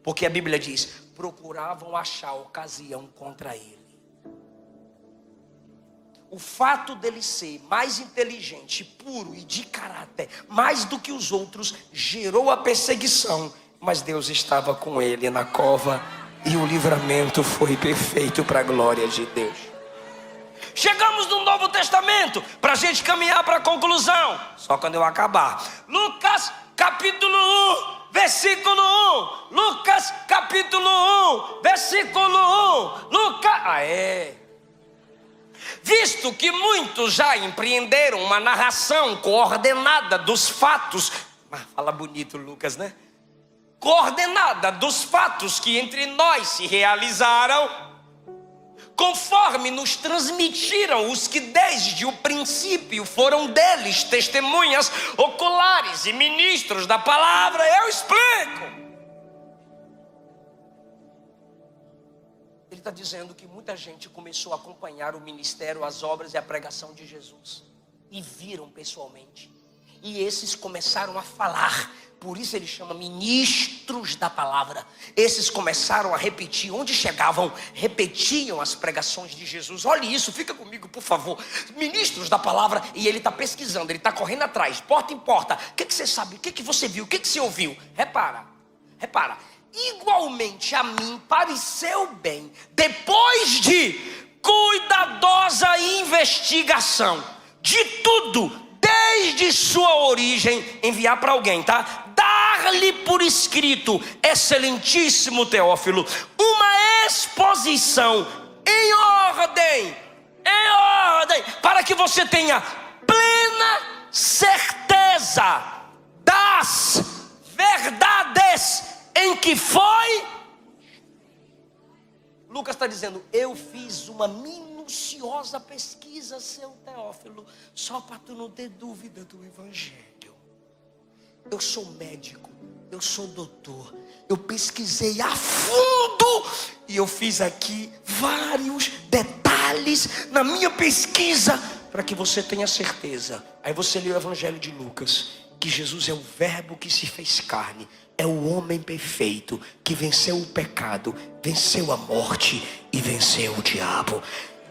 Porque a Bíblia diz: procuravam achar ocasião contra ele. O fato dele ser mais inteligente, puro e de caráter, mais do que os outros, gerou a perseguição. mas Deus estava com ele na cova e o livramento foi perfeito para a glória de Deus. Chegamos no Novo Testamento, para a gente caminhar para a conclusão, só quando eu acabar. Lucas capítulo 1, versículo 1. Lucas capítulo 1, versículo 1. Visto que muitos já empreenderam uma narração coordenada dos fatos, fala bonito Lucas, né? Coordenada dos fatos que entre nós se realizaram, conforme nos transmitiram os que desde o princípio foram deles testemunhas oculares e ministros da palavra. Eu explico. Ele está dizendo que muita gente começou a acompanhar o ministério, as obras e a pregação de Jesus, e viram pessoalmente, e esses começaram a falar. Por isso ele chama ministros da palavra. Esses começaram a repetir, onde chegavam, repetiam as pregações de Jesus. Olhe isso, fica comigo por favor. Ministros da palavra, e ele está pesquisando, ele está correndo atrás, porta em porta. O que você sabe, o que você viu, o que você ouviu? Repara. Igualmente a mim pareceu bem, depois de cuidadosa investigação de tudo, desde sua origem, enviar para alguém, tá? Dar-lhe por escrito, excelentíssimo Teófilo, uma exposição em ordem, para que você tenha plena certeza das verdades em que foi. Lucas está dizendo, eu fiz uma minuciosa pesquisa, seu Teófilo, só para tu não ter dúvida do evangelho. Eu sou médico, eu sou doutor, eu pesquisei a fundo e eu fiz aqui vários detalhes na minha pesquisa para que você tenha certeza. Aí você lê o evangelho de Lucas, que Jesus é o verbo que se fez carne, é o homem perfeito que venceu o pecado, venceu a morte e venceu o diabo.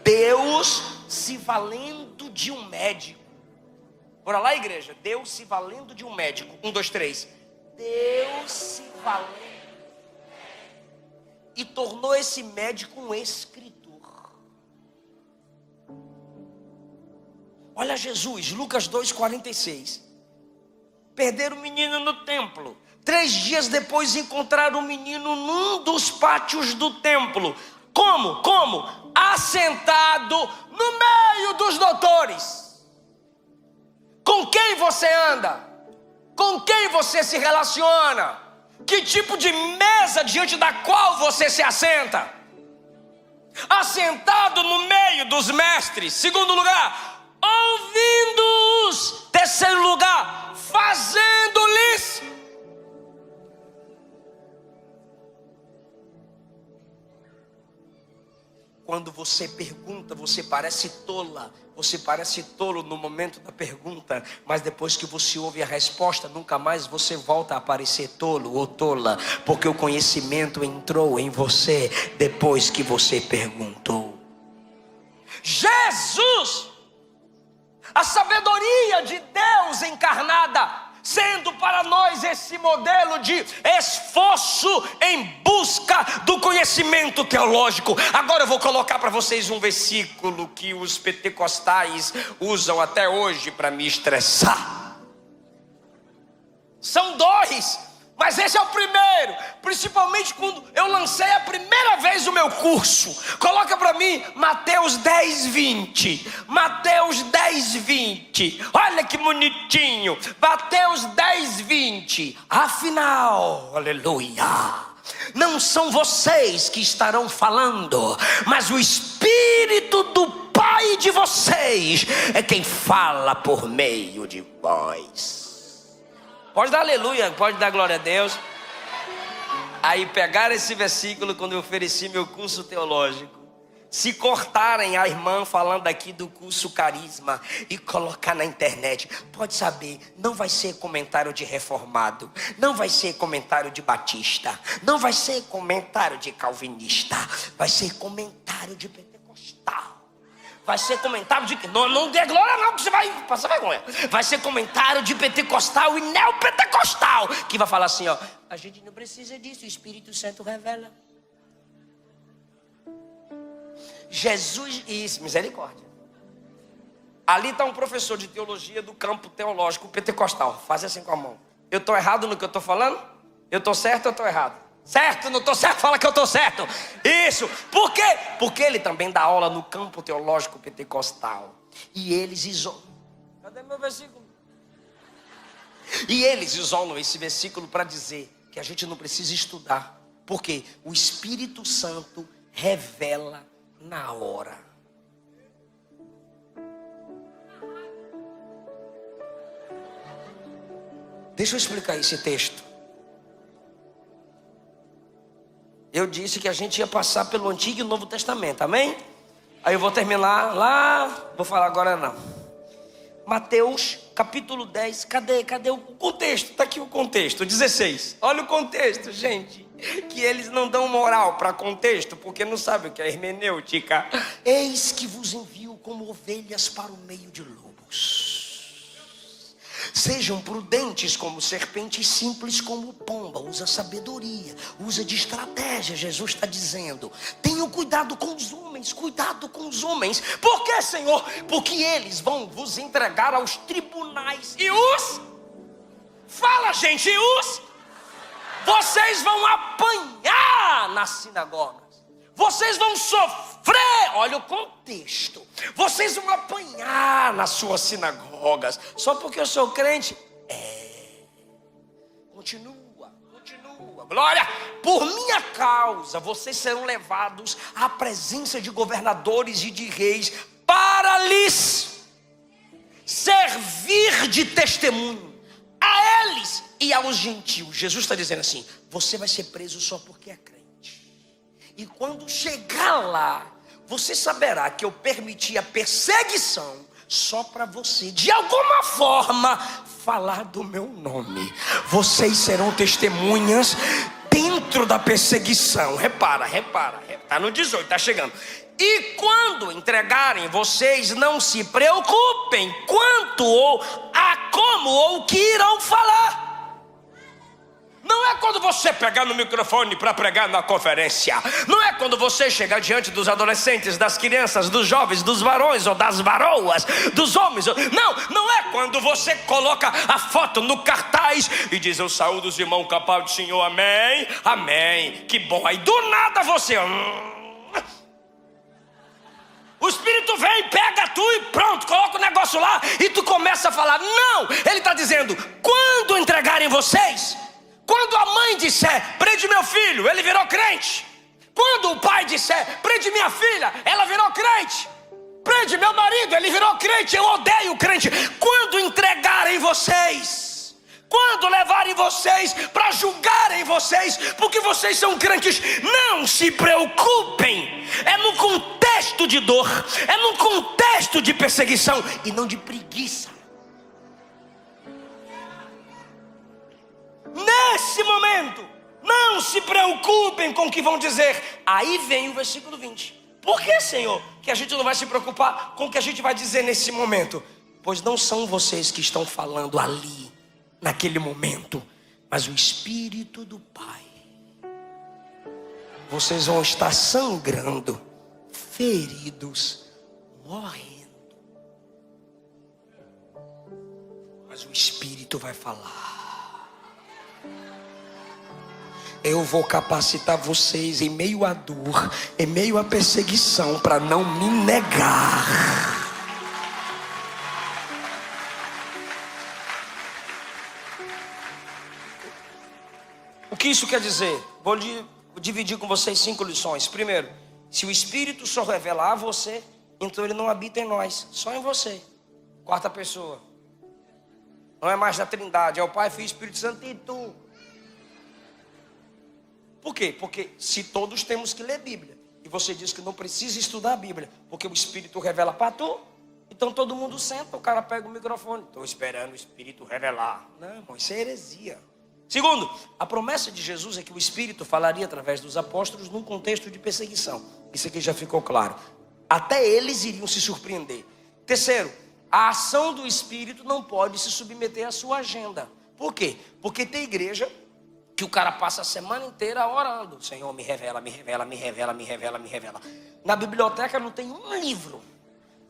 Deus se valendo de um médico. Bora lá, igreja. Deus se valendo de um médico. 1, 2, 3. Deus se valendo e tornou esse médico um escritor. Olha Jesus, Lucas 2,46. Perderam o menino no templo. 3 dias depois encontraram o menino num dos pátios do templo. Como? Assentado no meio dos doutores. Com quem você anda? Com quem você se relaciona? Que tipo de mesa diante da qual você se assenta? Assentado no meio dos mestres. 2º lugar, ouvindo-os. 3º lugar, fazendo-lhes. Quando você pergunta, você parece tola. Você parece tolo no momento da pergunta, mas depois que você ouve a resposta, nunca mais você volta a parecer tolo ou tola, porque o conhecimento entrou em você depois que você perguntou. Jesus, a sabedoria de Deus encarnada, sendo para nós esse modelo de esforço em busca do conhecimento teológico. Agora eu vou colocar para vocês um versículo que os pentecostais usam até hoje para me estressar. São 2, mas esse é o primeiro, principalmente quando eu lancei a primeira vez o meu curso. Coloca para mim Mateus 10:20. Mateus 10:20. Olha que bonitinho. Mateus 10:20. Afinal, aleluia, não são vocês que estarão falando, mas o Espírito do Pai de vocês é quem fala por meio de vós. Pode dar aleluia, pode dar glória a Deus. Aí pegaram esse versículo quando eu ofereci meu curso teológico. Se cortarem a irmã falando aqui do curso Carisma e colocar na internet, pode saber, não vai ser comentário de reformado, não vai ser comentário de batista, não vai ser comentário de calvinista, vai ser comentário de pentecostal. Vai ser comentário de... Não dê glória não, que você vai passar vergonha. Vai ser comentário de pentecostal e neopentecostal, que vai falar assim, ó: a gente não precisa disso, o Espírito Santo revela. Jesus, isso, misericórdia. Ali está um professor de teologia do campo teológico pentecostal. Faz assim com a mão. Eu estou errado no que eu estou falando? Eu estou certo ou estou errado? Certo, não estou certo, fala que eu estou certo. Isso, por quê? Porque ele também dá aula no campo teológico pentecostal. E eles isolam. Cadê meu versículo? E eles isolam esse versículo para dizer que a gente não precisa estudar. Porque o Espírito Santo revela na hora. Deixa eu explicar esse texto. Eu disse que a gente ia passar pelo Antigo e Novo Testamento, amém? Aí eu vou terminar lá, vou falar agora não. Mateus capítulo 10, cadê o contexto? Está aqui o contexto, 16. Olha o contexto, gente. Que eles não dão moral para contexto, porque não sabem o que é hermenêutica. Eis que vos envio como ovelhas para o meio de lobos. Sejam prudentes como serpentes, simples como pomba. Usa sabedoria, usa de estratégia. Jesus está dizendo: tenham cuidado com os homens, cuidado com os homens. Por que, Senhor? Porque eles vão vos entregar aos tribunais. E os... Fala, gente, e os... Vocês vão apanhar nas sinagogas. Vocês vão sofrer, olha o contexto. Vocês vão apanhar nas suas sinagogas. Só porque eu sou crente? Continua. Glória, por minha causa, vocês serão levados à presença de governadores e de reis para lhes servir de testemunho a eles e aos gentios. Jesus está dizendo assim: você vai ser preso só porque é crente. E quando chegar lá, você saberá que eu permiti a perseguição só para você, de alguma forma, falar do meu nome. Vocês serão testemunhas dentro da perseguição. Repara, está no 18, está chegando. E quando entregarem vocês, não se preocupem quanto ou a como ou o que irão falar. Não é quando você pegar no microfone para pregar na conferência. Não é quando você chegar diante dos adolescentes, das crianças, dos jovens, dos varões ou das varoas, dos homens. Não é quando você coloca a foto no cartaz e diz: eu saúdo os irmãos capaz do Senhor, amém, amém. Que bom. Aí do nada você... O Espírito vem, pega tu e pronto, coloca o negócio lá e tu começa a falar. Não, ele está dizendo: quando entregarem vocês... Quando a mãe disser: prende meu filho, ele virou crente. Quando o pai disser: prende minha filha, ela virou crente. Prende meu marido, ele virou crente. Eu odeio crente. Quando entregarem vocês, quando levarem vocês para julgarem vocês, porque vocês são crentes, não se preocupem. É no contexto de dor, é no contexto de perseguição e não de preguiça. Nesse momento, não se preocupem com o que vão dizer. Aí vem o versículo 20. Por que, Senhor, que a gente não vai se preocupar com o que a gente vai dizer nesse momento? Pois não são vocês que estão falando ali, naquele momento, mas o Espírito do Pai. Vocês vão estar sangrando, feridos, morrendo, mas o Espírito vai falar. Eu vou capacitar vocês em meio à dor, em meio à perseguição, para não me negar. O que isso quer dizer? Vou dividir com vocês 5 lições. Primeiro, se o Espírito só revela a você, então ele não habita em nós, só em você. Quarta pessoa. Não é mais da Trindade, é o Pai, Filho e Espírito Santo e tu. Por quê? Porque se todos temos que ler Bíblia, e você diz que não precisa estudar a Bíblia, porque o Espírito revela para tu, então todo mundo senta, o cara pega o microfone. Estou esperando o Espírito revelar. Não, irmão, isso é heresia. Segundo, a promessa de Jesus é que o Espírito falaria através dos apóstolos num contexto de perseguição. Isso aqui já ficou claro. Até eles iriam se surpreender. Terceiro, a ação do Espírito não pode se submeter à sua agenda. Por quê? Porque tem igreja que o cara passa a semana inteira orando. Senhor, me revela, me revela, me revela, me revela, me revela. Na biblioteca não tem um livro.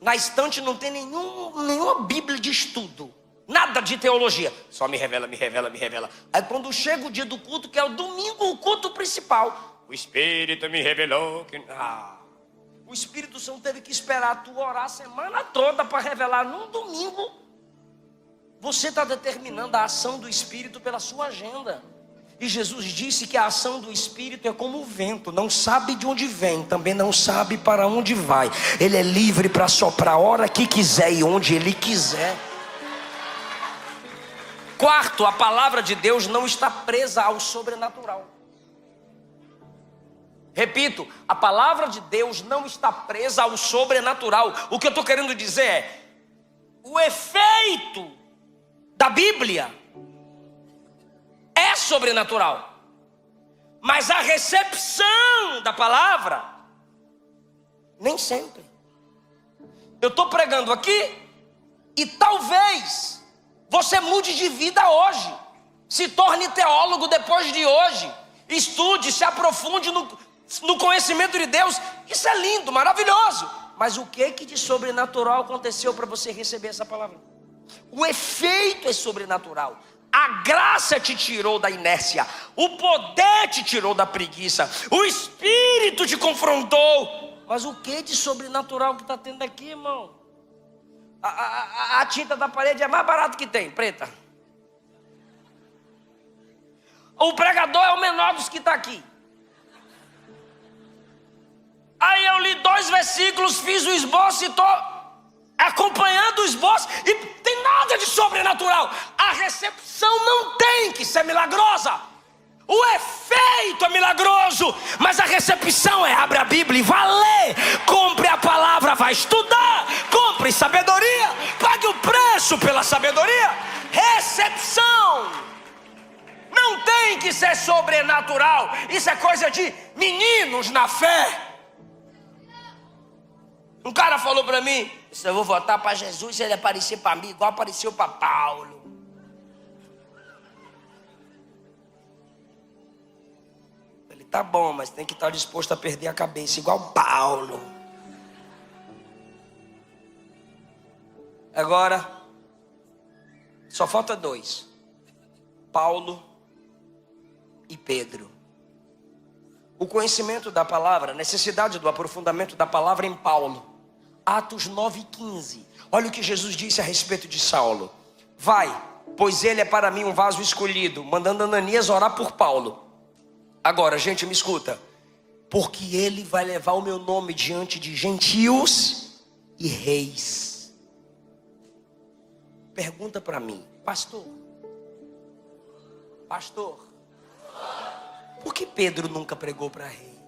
Na estante não tem nenhuma Bíblia de estudo. Nada de teologia. Só me revela, me revela, me revela. Aí quando chega o dia do culto, que é o domingo, o culto principal, o Espírito me revelou que... o Espírito Santo teve que esperar tu orar a semana toda para revelar num domingo. Você está determinando a ação do Espírito pela sua agenda. E Jesus disse que a ação do Espírito é como o vento, não sabe de onde vem, também não sabe para onde vai. Ele é livre para soprar a hora que quiser e onde ele quiser. Quarto, a palavra de Deus não está presa ao sobrenatural. Repito, a palavra de Deus não está presa ao sobrenatural. O que eu estou querendo dizer é, o efeito da Bíblia é sobrenatural, mas a recepção da palavra, nem sempre. Eu estou pregando aqui e talvez você mude de vida hoje, se torne teólogo depois de hoje, estude, se aprofunde no conhecimento de Deus. Isso é lindo, maravilhoso. Mas o que de sobrenatural aconteceu para você receber essa palavra? O efeito é sobrenatural. A graça te tirou da inércia, o poder te tirou da preguiça, o Espírito te confrontou. Mas o que de sobrenatural que está tendo aqui, irmão? A tinta da parede é mais barata que tem, preta. O pregador é o menor dos que está aqui. Aí eu li 2 versículos, fiz o esboço e estou acompanhando o esboço e tem nada de sobrenatural. A recepção não tem que ser milagrosa. O efeito é milagroso, mas a recepção é: abre a Bíblia e vá ler, compre a palavra, vai estudar, compre sabedoria, pague o preço pela sabedoria. Recepção não tem que ser sobrenatural. Isso é coisa de meninos na fé. Um cara falou para mim: eu vou votar para Jesus se ele aparecer para mim igual apareceu para Paulo. Ele: tá bom, mas tem que estar disposto a perder a cabeça igual Paulo. Agora só falta 2: Paulo e Pedro. O conhecimento da palavra, a necessidade do aprofundamento da palavra em Paulo. Atos 9:15. Olha o que Jesus disse a respeito de Saulo: vai, pois ele é para mim um vaso escolhido, mandando Ananias orar por Paulo. Agora, gente, me escuta. Porque ele vai levar o meu nome diante de gentios e reis. Pergunta para mim: pastor, por que Pedro nunca pregou para rei?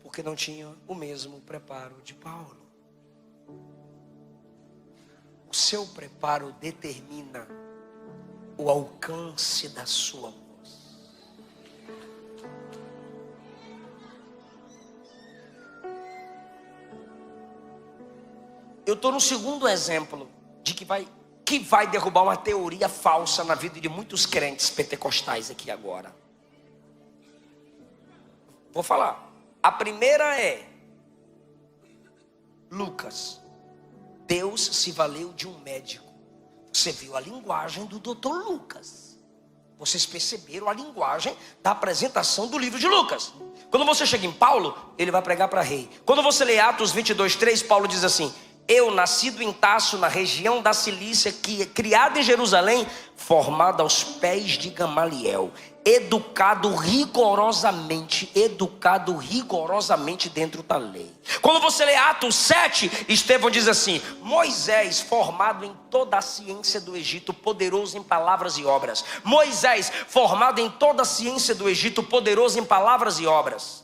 Porque não tinha o mesmo preparo de Paulo. O seu preparo determina o alcance da sua voz. Eu estou no segundo exemplo de que vai derrubar uma teoria falsa na vida de muitos crentes pentecostais aqui agora. Vou falar. A primeira é: Lucas, Deus se valeu de um médico. Você viu a linguagem do doutor Lucas. Vocês perceberam a linguagem da apresentação do livro de Lucas. Quando você chega em Paulo, ele vai pregar para rei. Quando você lê Atos 22:3, Paulo diz assim: eu, nascido em Tarso, na região da Cilícia, criado em Jerusalém, formado aos pés de Gamaliel, educado rigorosamente dentro da lei. Quando você lê Atos 7, Estevão diz assim: Moisés, formado em toda a ciência do Egito, poderoso em palavras e obras. Moisés, formado em toda a ciência do Egito, poderoso em palavras e obras.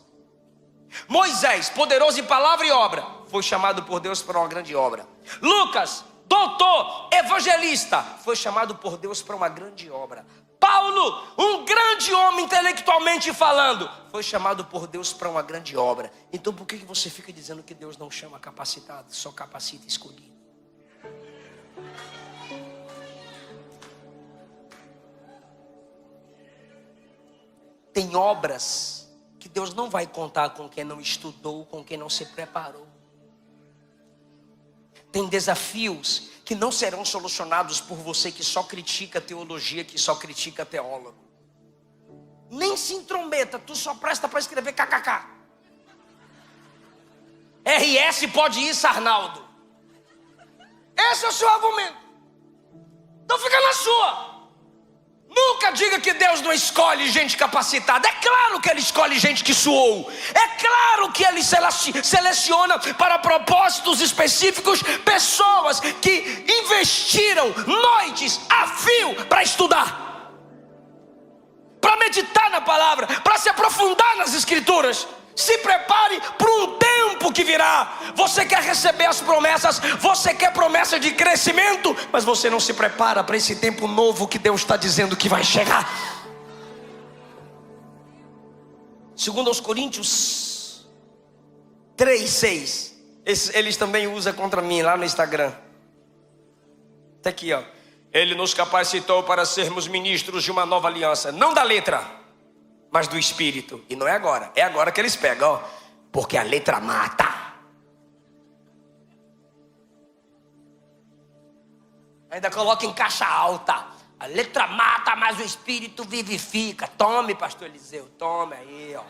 Moisés, poderoso em palavra e obra, foi chamado por Deus para uma grande obra. Lucas, doutor, evangelista, foi chamado por Deus para uma grande obra. Paulo, um grande homem intelectualmente falando, foi chamado por Deus para uma grande obra. Então por que você fica dizendo que Deus não chama capacitado, só capacita escolhido? Tem obras que Deus não vai contar com quem não estudou, com quem não se preparou. Tem desafios que não serão solucionados por você que só critica teologia, que só critica teólogo. Nem se intrometa, tu só presta para escrever kkk. RS pode ir, Sarnaldo. Esse é o seu argumento. Então fica na sua. Nunca diga que Deus não escolhe gente capacitada. É claro que Ele escolhe gente que suou. É claro que Ele seleciona para propósitos específicos pessoas que investiram noites a fio para estudar, para meditar na palavra, para se aprofundar nas escrituras. Se prepare para um tempo que virá. Você quer receber as promessas, você quer promessa de crescimento, mas você não se prepara para esse tempo novo que Deus está dizendo que vai chegar. Segundo aos Coríntios 3:6, eles também usam contra mim lá no Instagram. Está aqui, ó. Ele nos capacitou para sermos ministros de uma nova aliança, não da letra, mas do Espírito. E não é agora que eles pegam, ó, porque a letra mata. Ainda coloca em caixa alta. A letra mata, mas o Espírito vivifica. Tome, pastor Eliseu, tome aí, ó.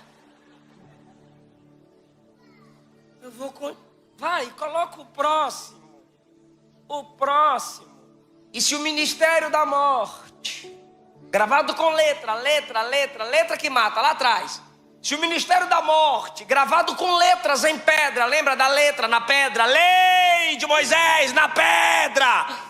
Eu vou vai, coloca o próximo. O próximo. E se o ministério da morte, gravado com letra que mata, lá atrás. Se o ministério da morte, gravado com letras em pedra, lembra da letra na pedra? Lei de Moisés na pedra.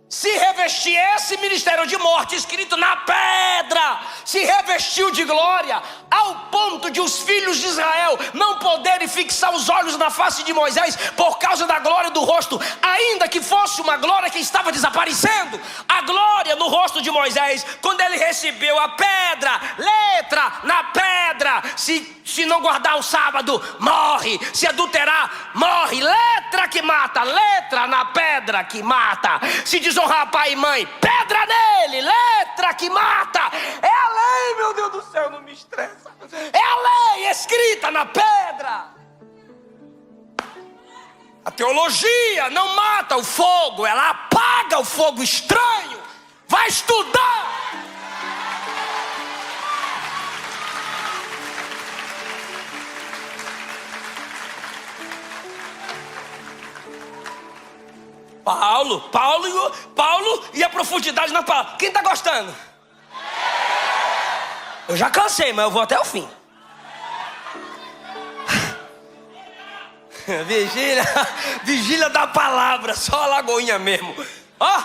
Se revestir esse ministério de morte escrito na pedra, se revestiu de glória, ao ponto de os filhos de Israel não poderem fixar os olhos na face de Moisés por causa da glória do rosto, ainda que fosse uma glória que estava desaparecendo. A glória no rosto de Moisés, quando ele recebeu a pedra, letra na pedra, se não guardar o sábado, morre. Se adulterar, morre. Letra que mata, letra na pedra que mata. Se desonrar pai e mãe, pedra nele, letra que mata. É a lei, meu Deus do céu, não me estressa. É a lei escrita na pedra. A teologia não mata o fogo, ela apaga o fogo estranho. Vai estudar. Paulo e a profundidade na palavra. Quem está gostando? Eu já cansei, mas eu vou até o fim. Vigília da palavra, só a lagoinha mesmo. Ó,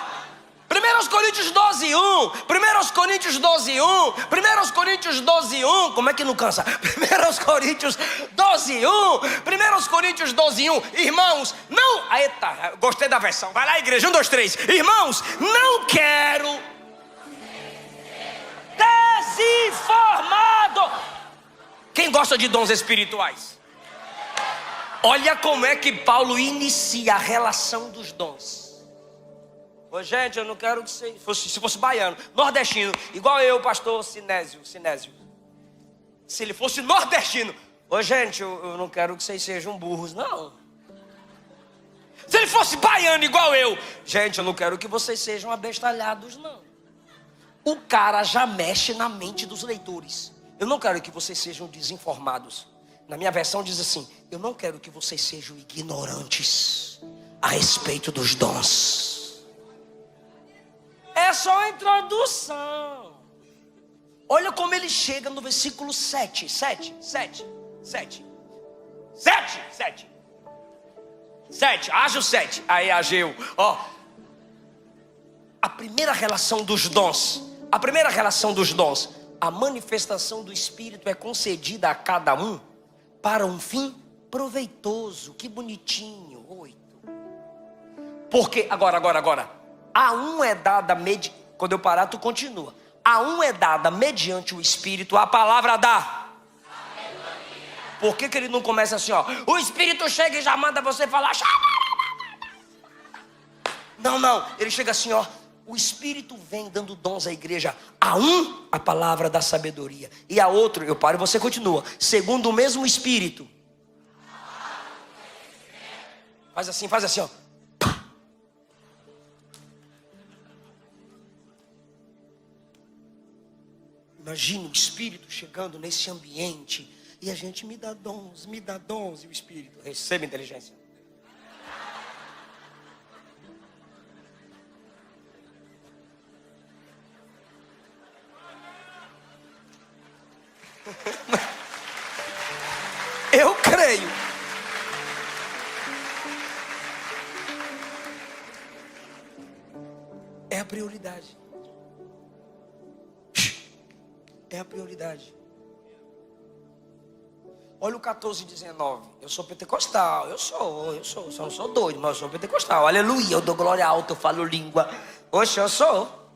1 Coríntios 12:1, 1 Coríntios 12:1, 1 Coríntios 12:1, como é que não cansa? 1 Coríntios 12:1, 1 Coríntios 12:1, irmãos, não, eita, gostei da versão, vai lá igreja, 1, 2, 3, irmãos, não quero desinformado. Quem gosta de dons espirituais? Olha como é que Paulo inicia a relação dos dons. Ô, gente, eu não quero que você se fosse baiano, nordestino, igual eu, pastor Sinésio. Se ele fosse nordestino, ô, gente, eu não quero que vocês sejam burros, não. Se ele fosse baiano igual eu, gente, eu não quero que vocês sejam abestalhados, não. O cara já mexe na mente dos leitores. Eu não quero que vocês sejam desinformados. Na minha versão diz assim: eu não quero que vocês sejam ignorantes a respeito dos dons. É só a introdução. Olha como ele chega no versículo 7. Ágio 7. Aí, Ageu. Ó, a primeira relação dos dons. A manifestação do Espírito é concedida a cada um para um fim proveitoso. Que bonitinho. 8. Porque, agora. A um é dada Quando eu parar, tu continua. A um é dada mediante o Espírito a palavra da... Por que ele não começa assim, ó? O Espírito chega e já manda você falar. Não. Ele chega assim, ó. O Espírito vem dando dons à igreja. A um, a palavra da sabedoria. E a outro, eu paro e você continua. Segundo o mesmo Espírito. Faz assim, ó. Imagina o Espírito chegando nesse ambiente. E a gente me dá dons. E o Espírito recebe inteligência. Eu creio. É a prioridade. É a prioridade. Olha o 14:19. Eu sou pentecostal. Eu só não sou doido, mas eu sou pentecostal. Aleluia, eu dou glória alta, eu falo língua. Oxe, eu sou.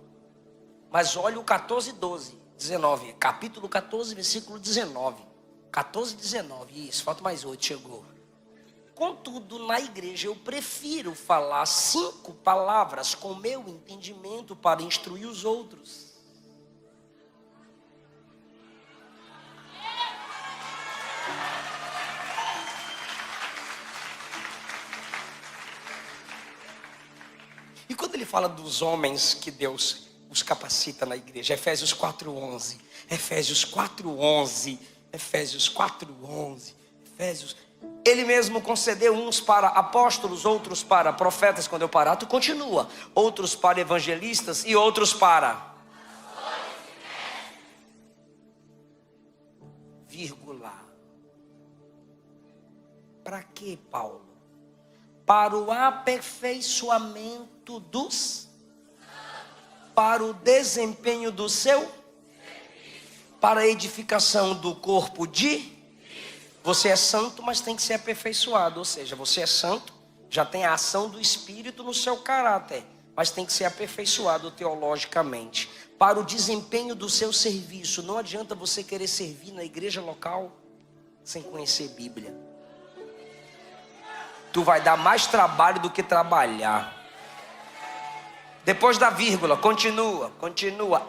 Mas olha o 14:19. Capítulo 14, versículo 19. 14:19. Isso, falta mais 8, chegou. Contudo, na igreja eu prefiro falar 5 palavras com meu entendimento para instruir os outros. E quando ele fala dos homens que Deus os capacita na igreja, Efésios 4:11, ele mesmo concedeu uns para apóstolos, outros para profetas. Quando eu parar, tu continua. Outros para evangelistas e outros para... vírgula. Para quê, Paulo? Para o aperfeiçoamento dos... para o desempenho do seu... para a edificação do corpo de... Você é santo, mas tem que ser aperfeiçoado. Ou seja, você é santo, já tem a ação do Espírito no seu caráter, mas tem que ser aperfeiçoado teologicamente. Para o desempenho do seu serviço. Não adianta você querer servir na igreja local sem conhecer Bíblia. Tu vai dar mais trabalho do que trabalhar. Depois da vírgula, continua.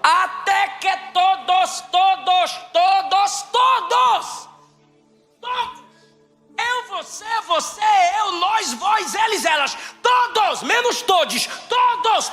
Até que todos. Eu, você, eu, nós, vós, eles, elas. Todos, menos todos.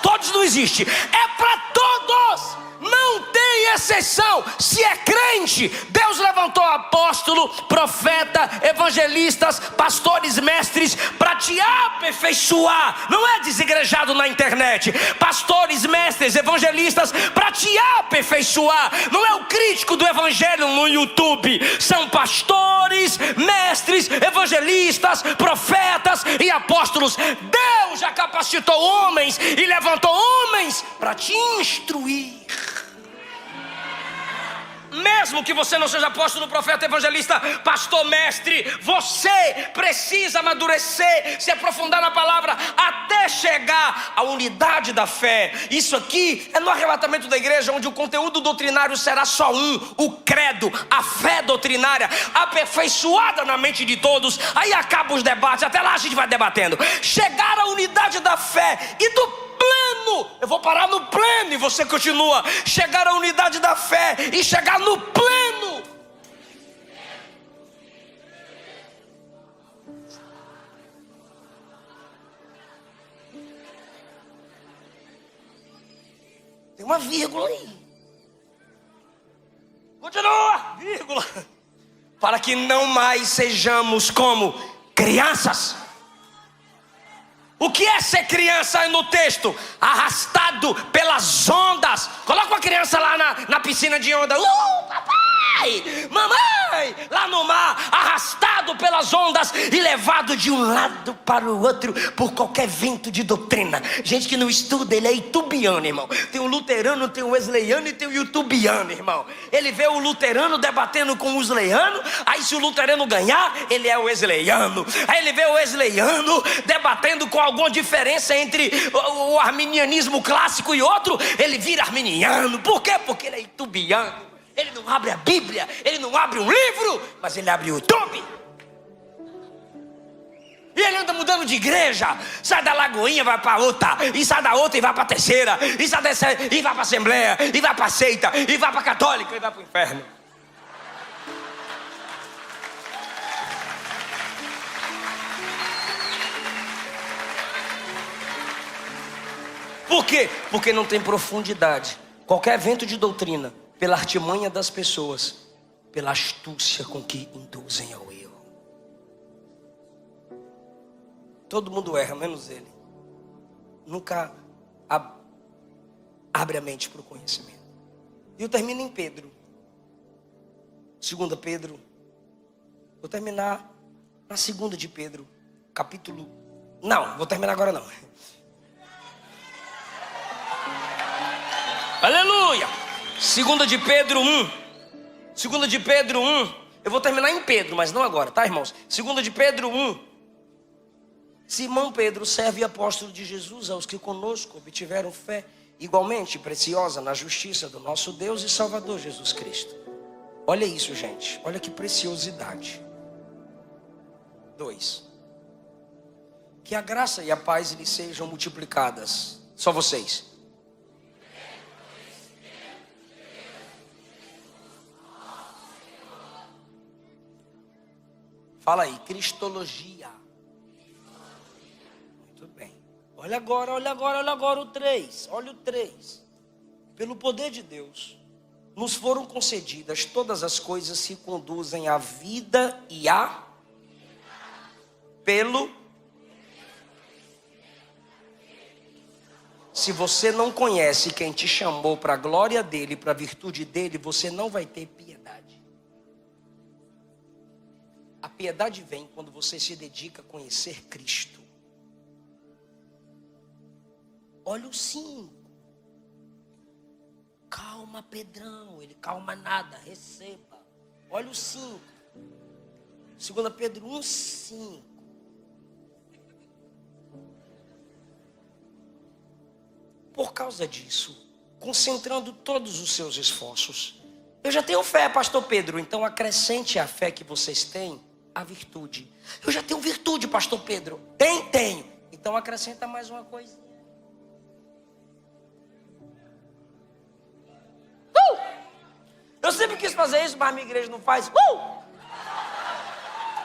Todos não existe. É para todos. Não tem exceção. Se é crente, Deus levantou apóstolo, profeta, evangelistas, pastores, mestres, para te aperfeiçoar. Não é desigrejado na internet. Pastores, mestres, evangelistas, para te aperfeiçoar. Não é o crítico do evangelho no YouTube. São pastores, mestres, evangelistas, profetas e apóstolos. Deus já capacitou homens e levantou homens para te instruir. Mesmo que você não seja apóstolo, profeta, evangelista, pastor, mestre, você precisa amadurecer, se aprofundar na palavra até chegar à unidade da fé. Isso aqui é no arrebatamento da igreja, onde o conteúdo doutrinário será só um: o credo, a fé doutrinária aperfeiçoada na mente de todos. Aí acabam os debates, até lá a gente vai debatendo. Chegar à unidade da fé e do pleno. Eu vou parar no pleno e você continua. Chegar à unidade da fé e chegar no pleno. Tem uma vírgula aí. Continua, vírgula. Para que não mais sejamos como crianças. O que é ser criança no texto? Arrastado pelas ondas. Coloca uma criança lá na piscina de onda. Papai! mamãe, lá no mar, arrastado pelas ondas e levado de um lado para o outro por qualquer vento de doutrina. Gente que não estuda, ele é itubiano, irmão. Tem o luterano, tem o wesleyano e tem o itubiano, irmão. Ele vê o luterano debatendo com o wesleyano, aí se o luterano ganhar, ele é o wesleyano. Aí ele vê o wesleyano debatendo com alguma diferença entre o arminianismo clássico e outro, ele vira arminiano. Por quê? Porque ele é itubiano. Ele não abre a Bíblia, ele não abre um livro, mas ele abre o YouTube. E ele anda mudando de igreja. Sai da Lagoinha, vai para outra, e sai da outra e vai para a terceira, e sai dessa e vai para a Assembleia, e vai para a seita, e vai para a Católica, e vai para o inferno. Por quê? Porque não tem profundidade. Qualquer vento de doutrina, pela artimanha das pessoas, pela astúcia com que induzem ao erro. Todo mundo erra, menos ele. Nunca abre a mente para o conhecimento. E eu termino em Pedro. 2 Pedro. Vou terminar na 2 de Pedro, capítulo... Não, vou terminar agora não. Aleluia! 2 de Pedro 1. 2 de Pedro 1. Eu vou terminar em Pedro, mas não agora, tá, irmãos? 2 de Pedro 1. Simão Pedro, servo e apóstolo de Jesus, aos que conosco obtiveram fé igualmente preciosa na justiça do nosso Deus e Salvador Jesus Cristo. Olha isso, gente. Olha que preciosidade. 2. Que a graça e a paz lhes sejam multiplicadas. Só vocês. Fala aí, cristologia. Muito bem. Olha agora o 3. Olha o 3. Pelo poder de Deus, nos foram concedidas todas as coisas que conduzem à vida e a... Se você não conhece quem te chamou para a glória dele, para a virtude dele, você não vai ter piedade. A piedade vem quando você se dedica a conhecer Cristo. Olha o 5. Calma, Pedrão. Ele calma nada, receba. Olha o 5. 2 Pedro 1, 5. Por causa disso, concentrando todos os seus esforços. Eu já tenho fé, pastor Pedro, então acrescente à fé que vocês têm a virtude. Eu já tenho virtude, pastor Pedro. Tenho. Então acrescenta mais uma coisinha. Eu sempre quis fazer isso, mas a minha igreja não faz.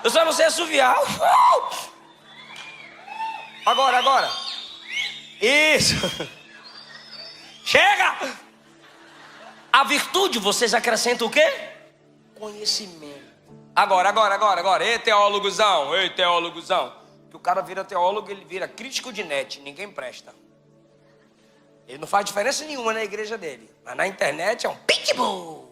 Eu só não sei assoviar. Agora. Isso. Chega! A virtude, vocês acrescentam o quê? Conhecimento. Agora. Ei, teólogozão. Que o cara vira teólogo, ele vira crítico de net. Ninguém presta. Ele não faz diferença nenhuma na igreja dele. Mas na internet é um pitbull.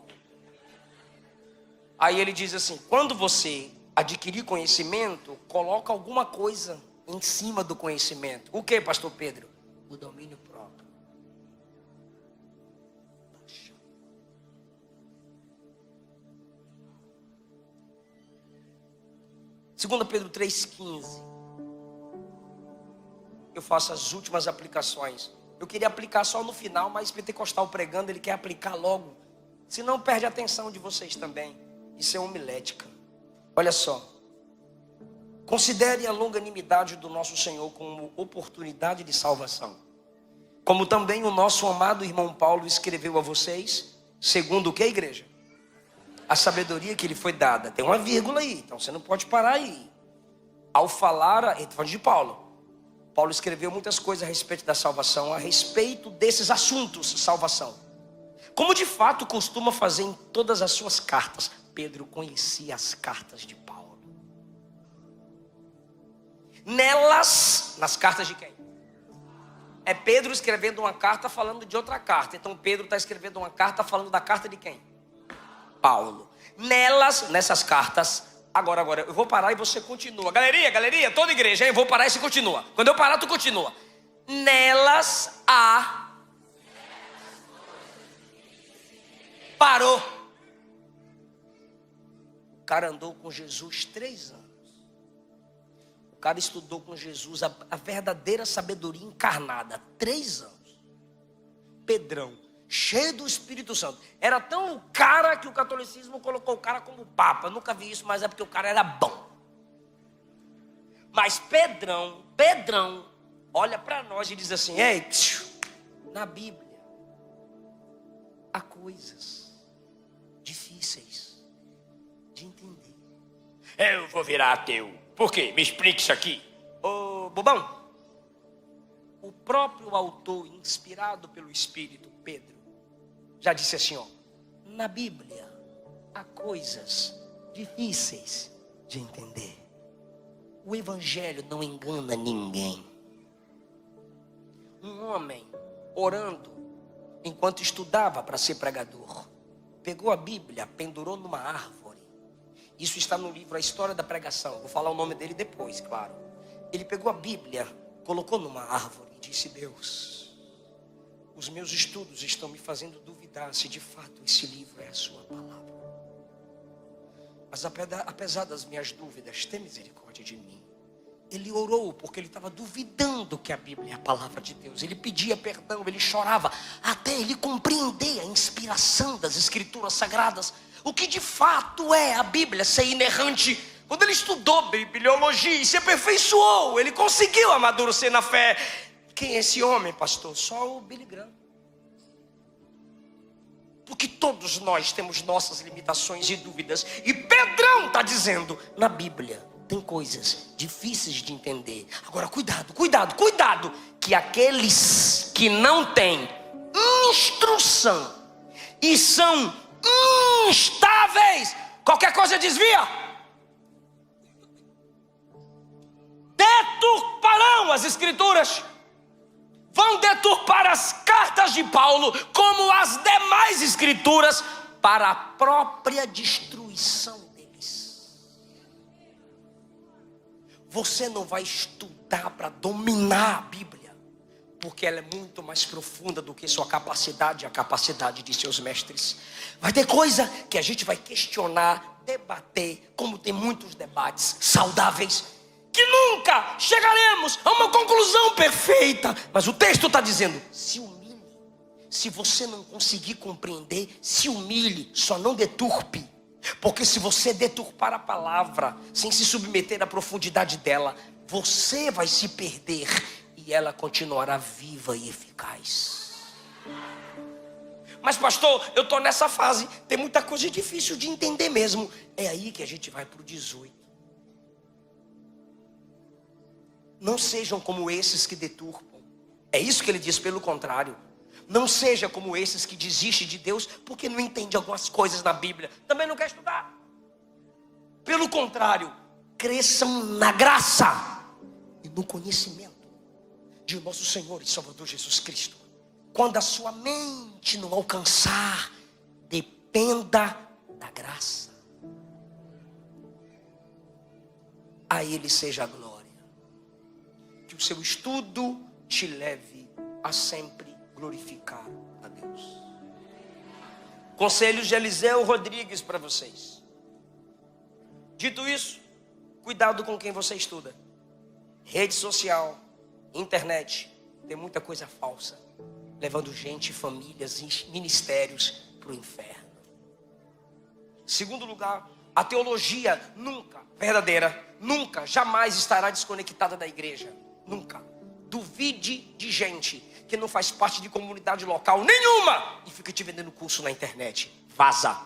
Aí ele diz assim, quando você adquirir conhecimento, coloca alguma coisa em cima do conhecimento. O que, pastor Pedro? O domínio próprio. 2 Pedro 3,15. Eu faço as últimas aplicações. Eu queria aplicar só no final, mas pentecostal pregando, ele quer aplicar logo. Senão perde a atenção de vocês também. Isso é homilética. Olha só. Considere a longanimidade do nosso Senhor como oportunidade de salvação. Como também o nosso amado irmão Paulo escreveu a vocês, segundo o que, igreja? A sabedoria que lhe foi dada. Tem uma vírgula aí, então você não pode parar aí. Ao falar, estou falando de Paulo. Paulo escreveu muitas coisas a respeito da salvação, a respeito desses assuntos, salvação. Como de fato costuma fazer em todas as suas cartas. Pedro conhecia as cartas de Paulo. Nelas, nas cartas de quem? É Pedro escrevendo uma carta falando de outra carta. Então Pedro está escrevendo uma carta falando da carta de quem? Paulo. Nessas cartas, agora, eu vou parar e você continua. Galerinha, toda igreja, hein? Eu vou parar e você continua. Quando eu parar, tu continua. Nelas há... Parou. O cara andou com Jesus 3 anos. O cara estudou com Jesus a verdadeira sabedoria encarnada. 3 anos. Pedrão, cheio do Espírito Santo. Era tão o cara que o catolicismo colocou o cara como papa. Eu nunca vi isso, mas é porque o cara era bom. Mas Pedrão, olha para nós e diz assim: ei, na Bíblia há coisas difíceis de entender. Eu vou virar ateu. Por quê? Me explique isso aqui. Ô, bobão. O próprio autor, inspirado pelo Espírito, Pedro, já disse assim, ó: na Bíblia há coisas difíceis de entender. O Evangelho não engana ninguém. Um homem orando enquanto estudava para ser pregador, pegou a Bíblia, pendurou numa árvore. Isso está no livro A História da Pregação. Vou falar o nome dele depois, claro. Ele pegou a Bíblia, colocou numa árvore e disse: Deus, os meus estudos estão me fazendo duvidar se de fato esse livro é a sua palavra. Mas apesar das minhas dúvidas, tem misericórdia de mim. Ele orou porque ele estava duvidando que a Bíblia é a palavra de Deus. Ele pedia perdão, ele chorava até ele compreender a inspiração das Escrituras Sagradas. O que de fato é a Bíblia ser inerrante. Quando ele estudou bibliologia e se aperfeiçoou, ele conseguiu amadurecer na fé. Quem é esse homem, pastor? Só o Billy Graham. Porque todos nós temos nossas limitações e dúvidas. E Pedrão está dizendo, na Bíblia tem coisas difíceis de entender. Agora cuidado, que aqueles que não têm instrução e são instáveis, qualquer coisa desvia, deturparão as Escrituras, vão deturpar as cartas de Paulo, como as demais Escrituras, para a própria destruição deles. Você não vai estudar para dominar a Bíblia, porque ela é muito mais profunda do que sua capacidade e a capacidade de seus mestres. Vai ter coisa que a gente vai questionar, debater, como tem muitos debates saudáveis, que nunca chegaremos a uma conclusão perfeita. Mas o texto está dizendo: se humilhe. Se você não conseguir compreender, se humilhe, só não deturpe. Porque se você deturpar a palavra, sem se submeter à profundidade dela, você vai se perder e ela continuará viva e eficaz. Mas pastor, eu estou nessa fase, tem muita coisa difícil de entender mesmo. É aí que a gente vai para o 18. Não sejam como esses que deturpam. É isso que ele diz, pelo contrário. Não seja como esses que desistem de Deus porque não entende algumas coisas na Bíblia. Também não quer estudar. Pelo contrário, cresçam na graça e no conhecimento de nosso Senhor e Salvador Jesus Cristo. Quando a sua mente não alcançar, dependa da graça. A Ele seja a glória. Que o seu estudo te leve a sempre glorificar a Deus. Conselhos de Eliseu Rodrigues para vocês. Dito isso, cuidado com quem você estuda. Rede social, internet, tem muita coisa falsa, levando gente, famílias e ministérios para o inferno. Segundo lugar, a teologia nunca, verdadeira, nunca, jamais estará desconectada da igreja. Nunca. Duvide de gente que não faz parte de comunidade local nenhuma e fica te vendendo curso na internet. Vaza.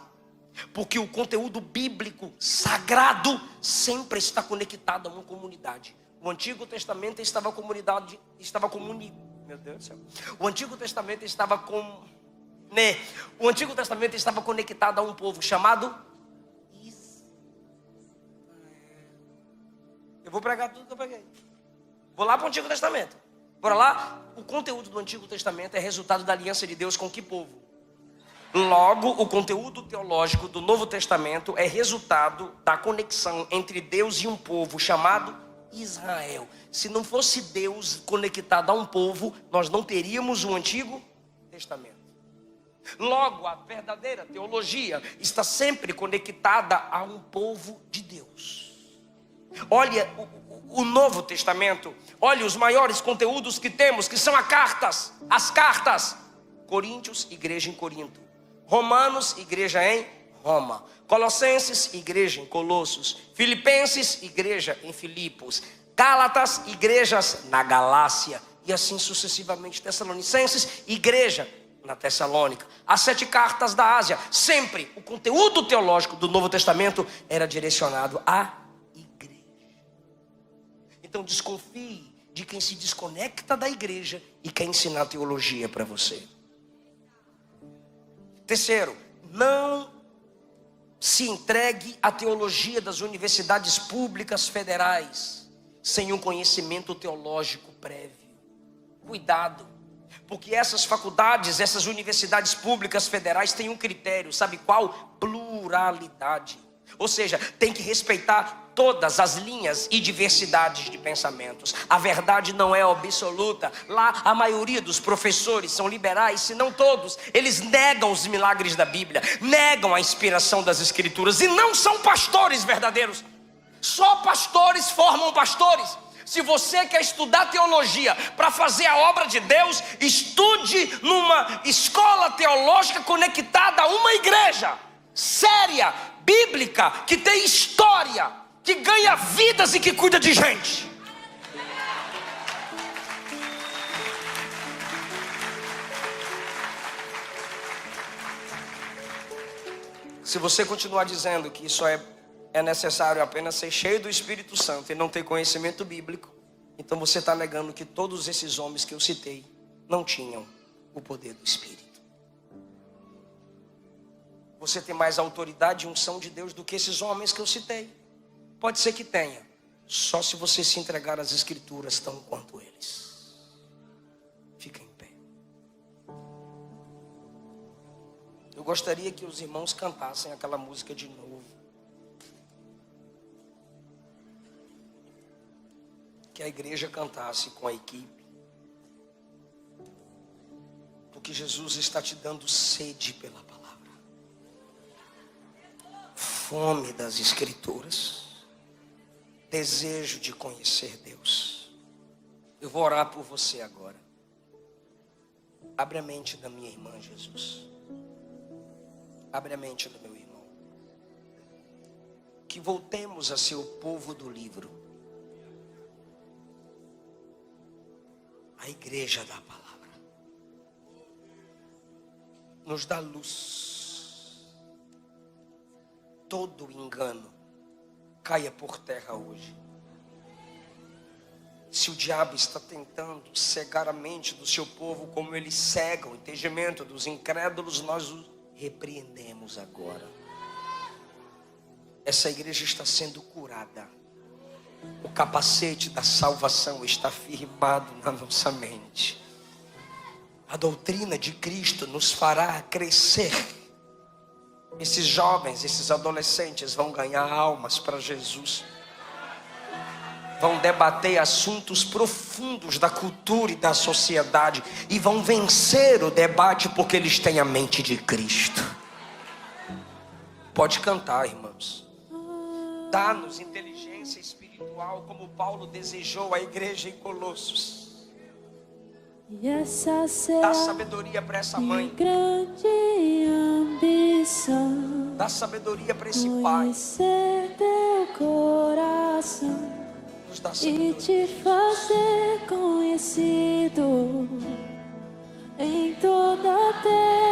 Porque o conteúdo bíblico sagrado sempre está conectado a uma comunidade. O Antigo Testamento estava meu Deus do céu. O Antigo Testamento estava conectado a um povo chamado Israel. Eu vou pregar tudo que eu peguei. Vou lá para o Antigo Testamento. Bora lá? O conteúdo do Antigo Testamento é resultado da aliança de Deus com que povo? Logo, o conteúdo teológico do Novo Testamento é resultado da conexão entre Deus e um povo chamado Israel. Se não fosse Deus conectado a um povo, nós não teríamos o Antigo Testamento. Logo, a verdadeira teologia está sempre conectada a um povo de Deus. Olha o Novo Testamento, olha os maiores conteúdos que temos, que são as cartas. Coríntios, igreja em Corinto. Romanos, igreja em Roma. Colossenses, igreja em Colossos. Filipenses, igreja em Filipos. Gálatas, igrejas na Galácia. E assim sucessivamente. Tessalonicenses, igreja na Tessalônica. As 7 cartas da Ásia. Sempre o conteúdo teológico do Novo Testamento era direcionado à igreja. Então desconfie de quem se desconecta da igreja e quer ensinar teologia para você. Terceiro, não se entregue à teologia das universidades públicas federais sem um conhecimento teológico prévio. Cuidado, porque essas faculdades, essas universidades públicas federais têm um critério, sabe qual? Pluralidade. Ou seja, tem que respeitar todas as linhas e diversidades de pensamentos. A verdade não é absoluta. Lá a maioria dos professores são liberais, se não todos. Eles negam os milagres da Bíblia, negam a inspiração das Escrituras e não são pastores verdadeiros. Só pastores formam pastores. Se você quer estudar teologia para fazer a obra de Deus, estude numa escola teológica conectada a uma igreja séria, bíblica, que tem história, que ganha vidas e que cuida de gente. Se você continuar dizendo que isso é necessário apenas ser cheio do Espírito Santo e não ter conhecimento bíblico, então você está negando que todos esses homens que eu citei não tinham o poder do Espírito. Você tem mais autoridade e unção de Deus do que esses homens que eu citei? Pode ser que tenha, só se você se entregar às Escrituras tão quanto eles. Fica em pé. Eu gostaria que os irmãos cantassem aquela música de novo. Que a igreja cantasse com a equipe. Porque Jesus está te dando sede pela palavra. Fome das Escrituras. Desejo de conhecer Deus. Eu vou orar por você agora. Abre a mente da minha irmã, Jesus. Abre a mente do meu irmão. Que voltemos a ser o povo do livro. A igreja da palavra. Nos dá luz. Todo engano caia por terra hoje. Se o diabo está tentando cegar a mente do seu povo, como ele cega o entendimento dos incrédulos, nós o repreendemos agora. Essa igreja está sendo curada. O capacete da salvação está firmado na nossa mente. A doutrina de Cristo nos fará crescer. Esses jovens, esses adolescentes vão ganhar almas para Jesus. Vão debater assuntos profundos da cultura e da sociedade. E vão vencer o debate porque eles têm a mente de Cristo. Pode cantar, irmãos. Dá-nos inteligência espiritual como Paulo desejou à igreja em Colossos. E essa será Dá sabedoria para essa mãe. grande ambição. Dá sabedoria para esse pai. Conhecer teu coração Nos dá e sabedoria. te fazer conhecido.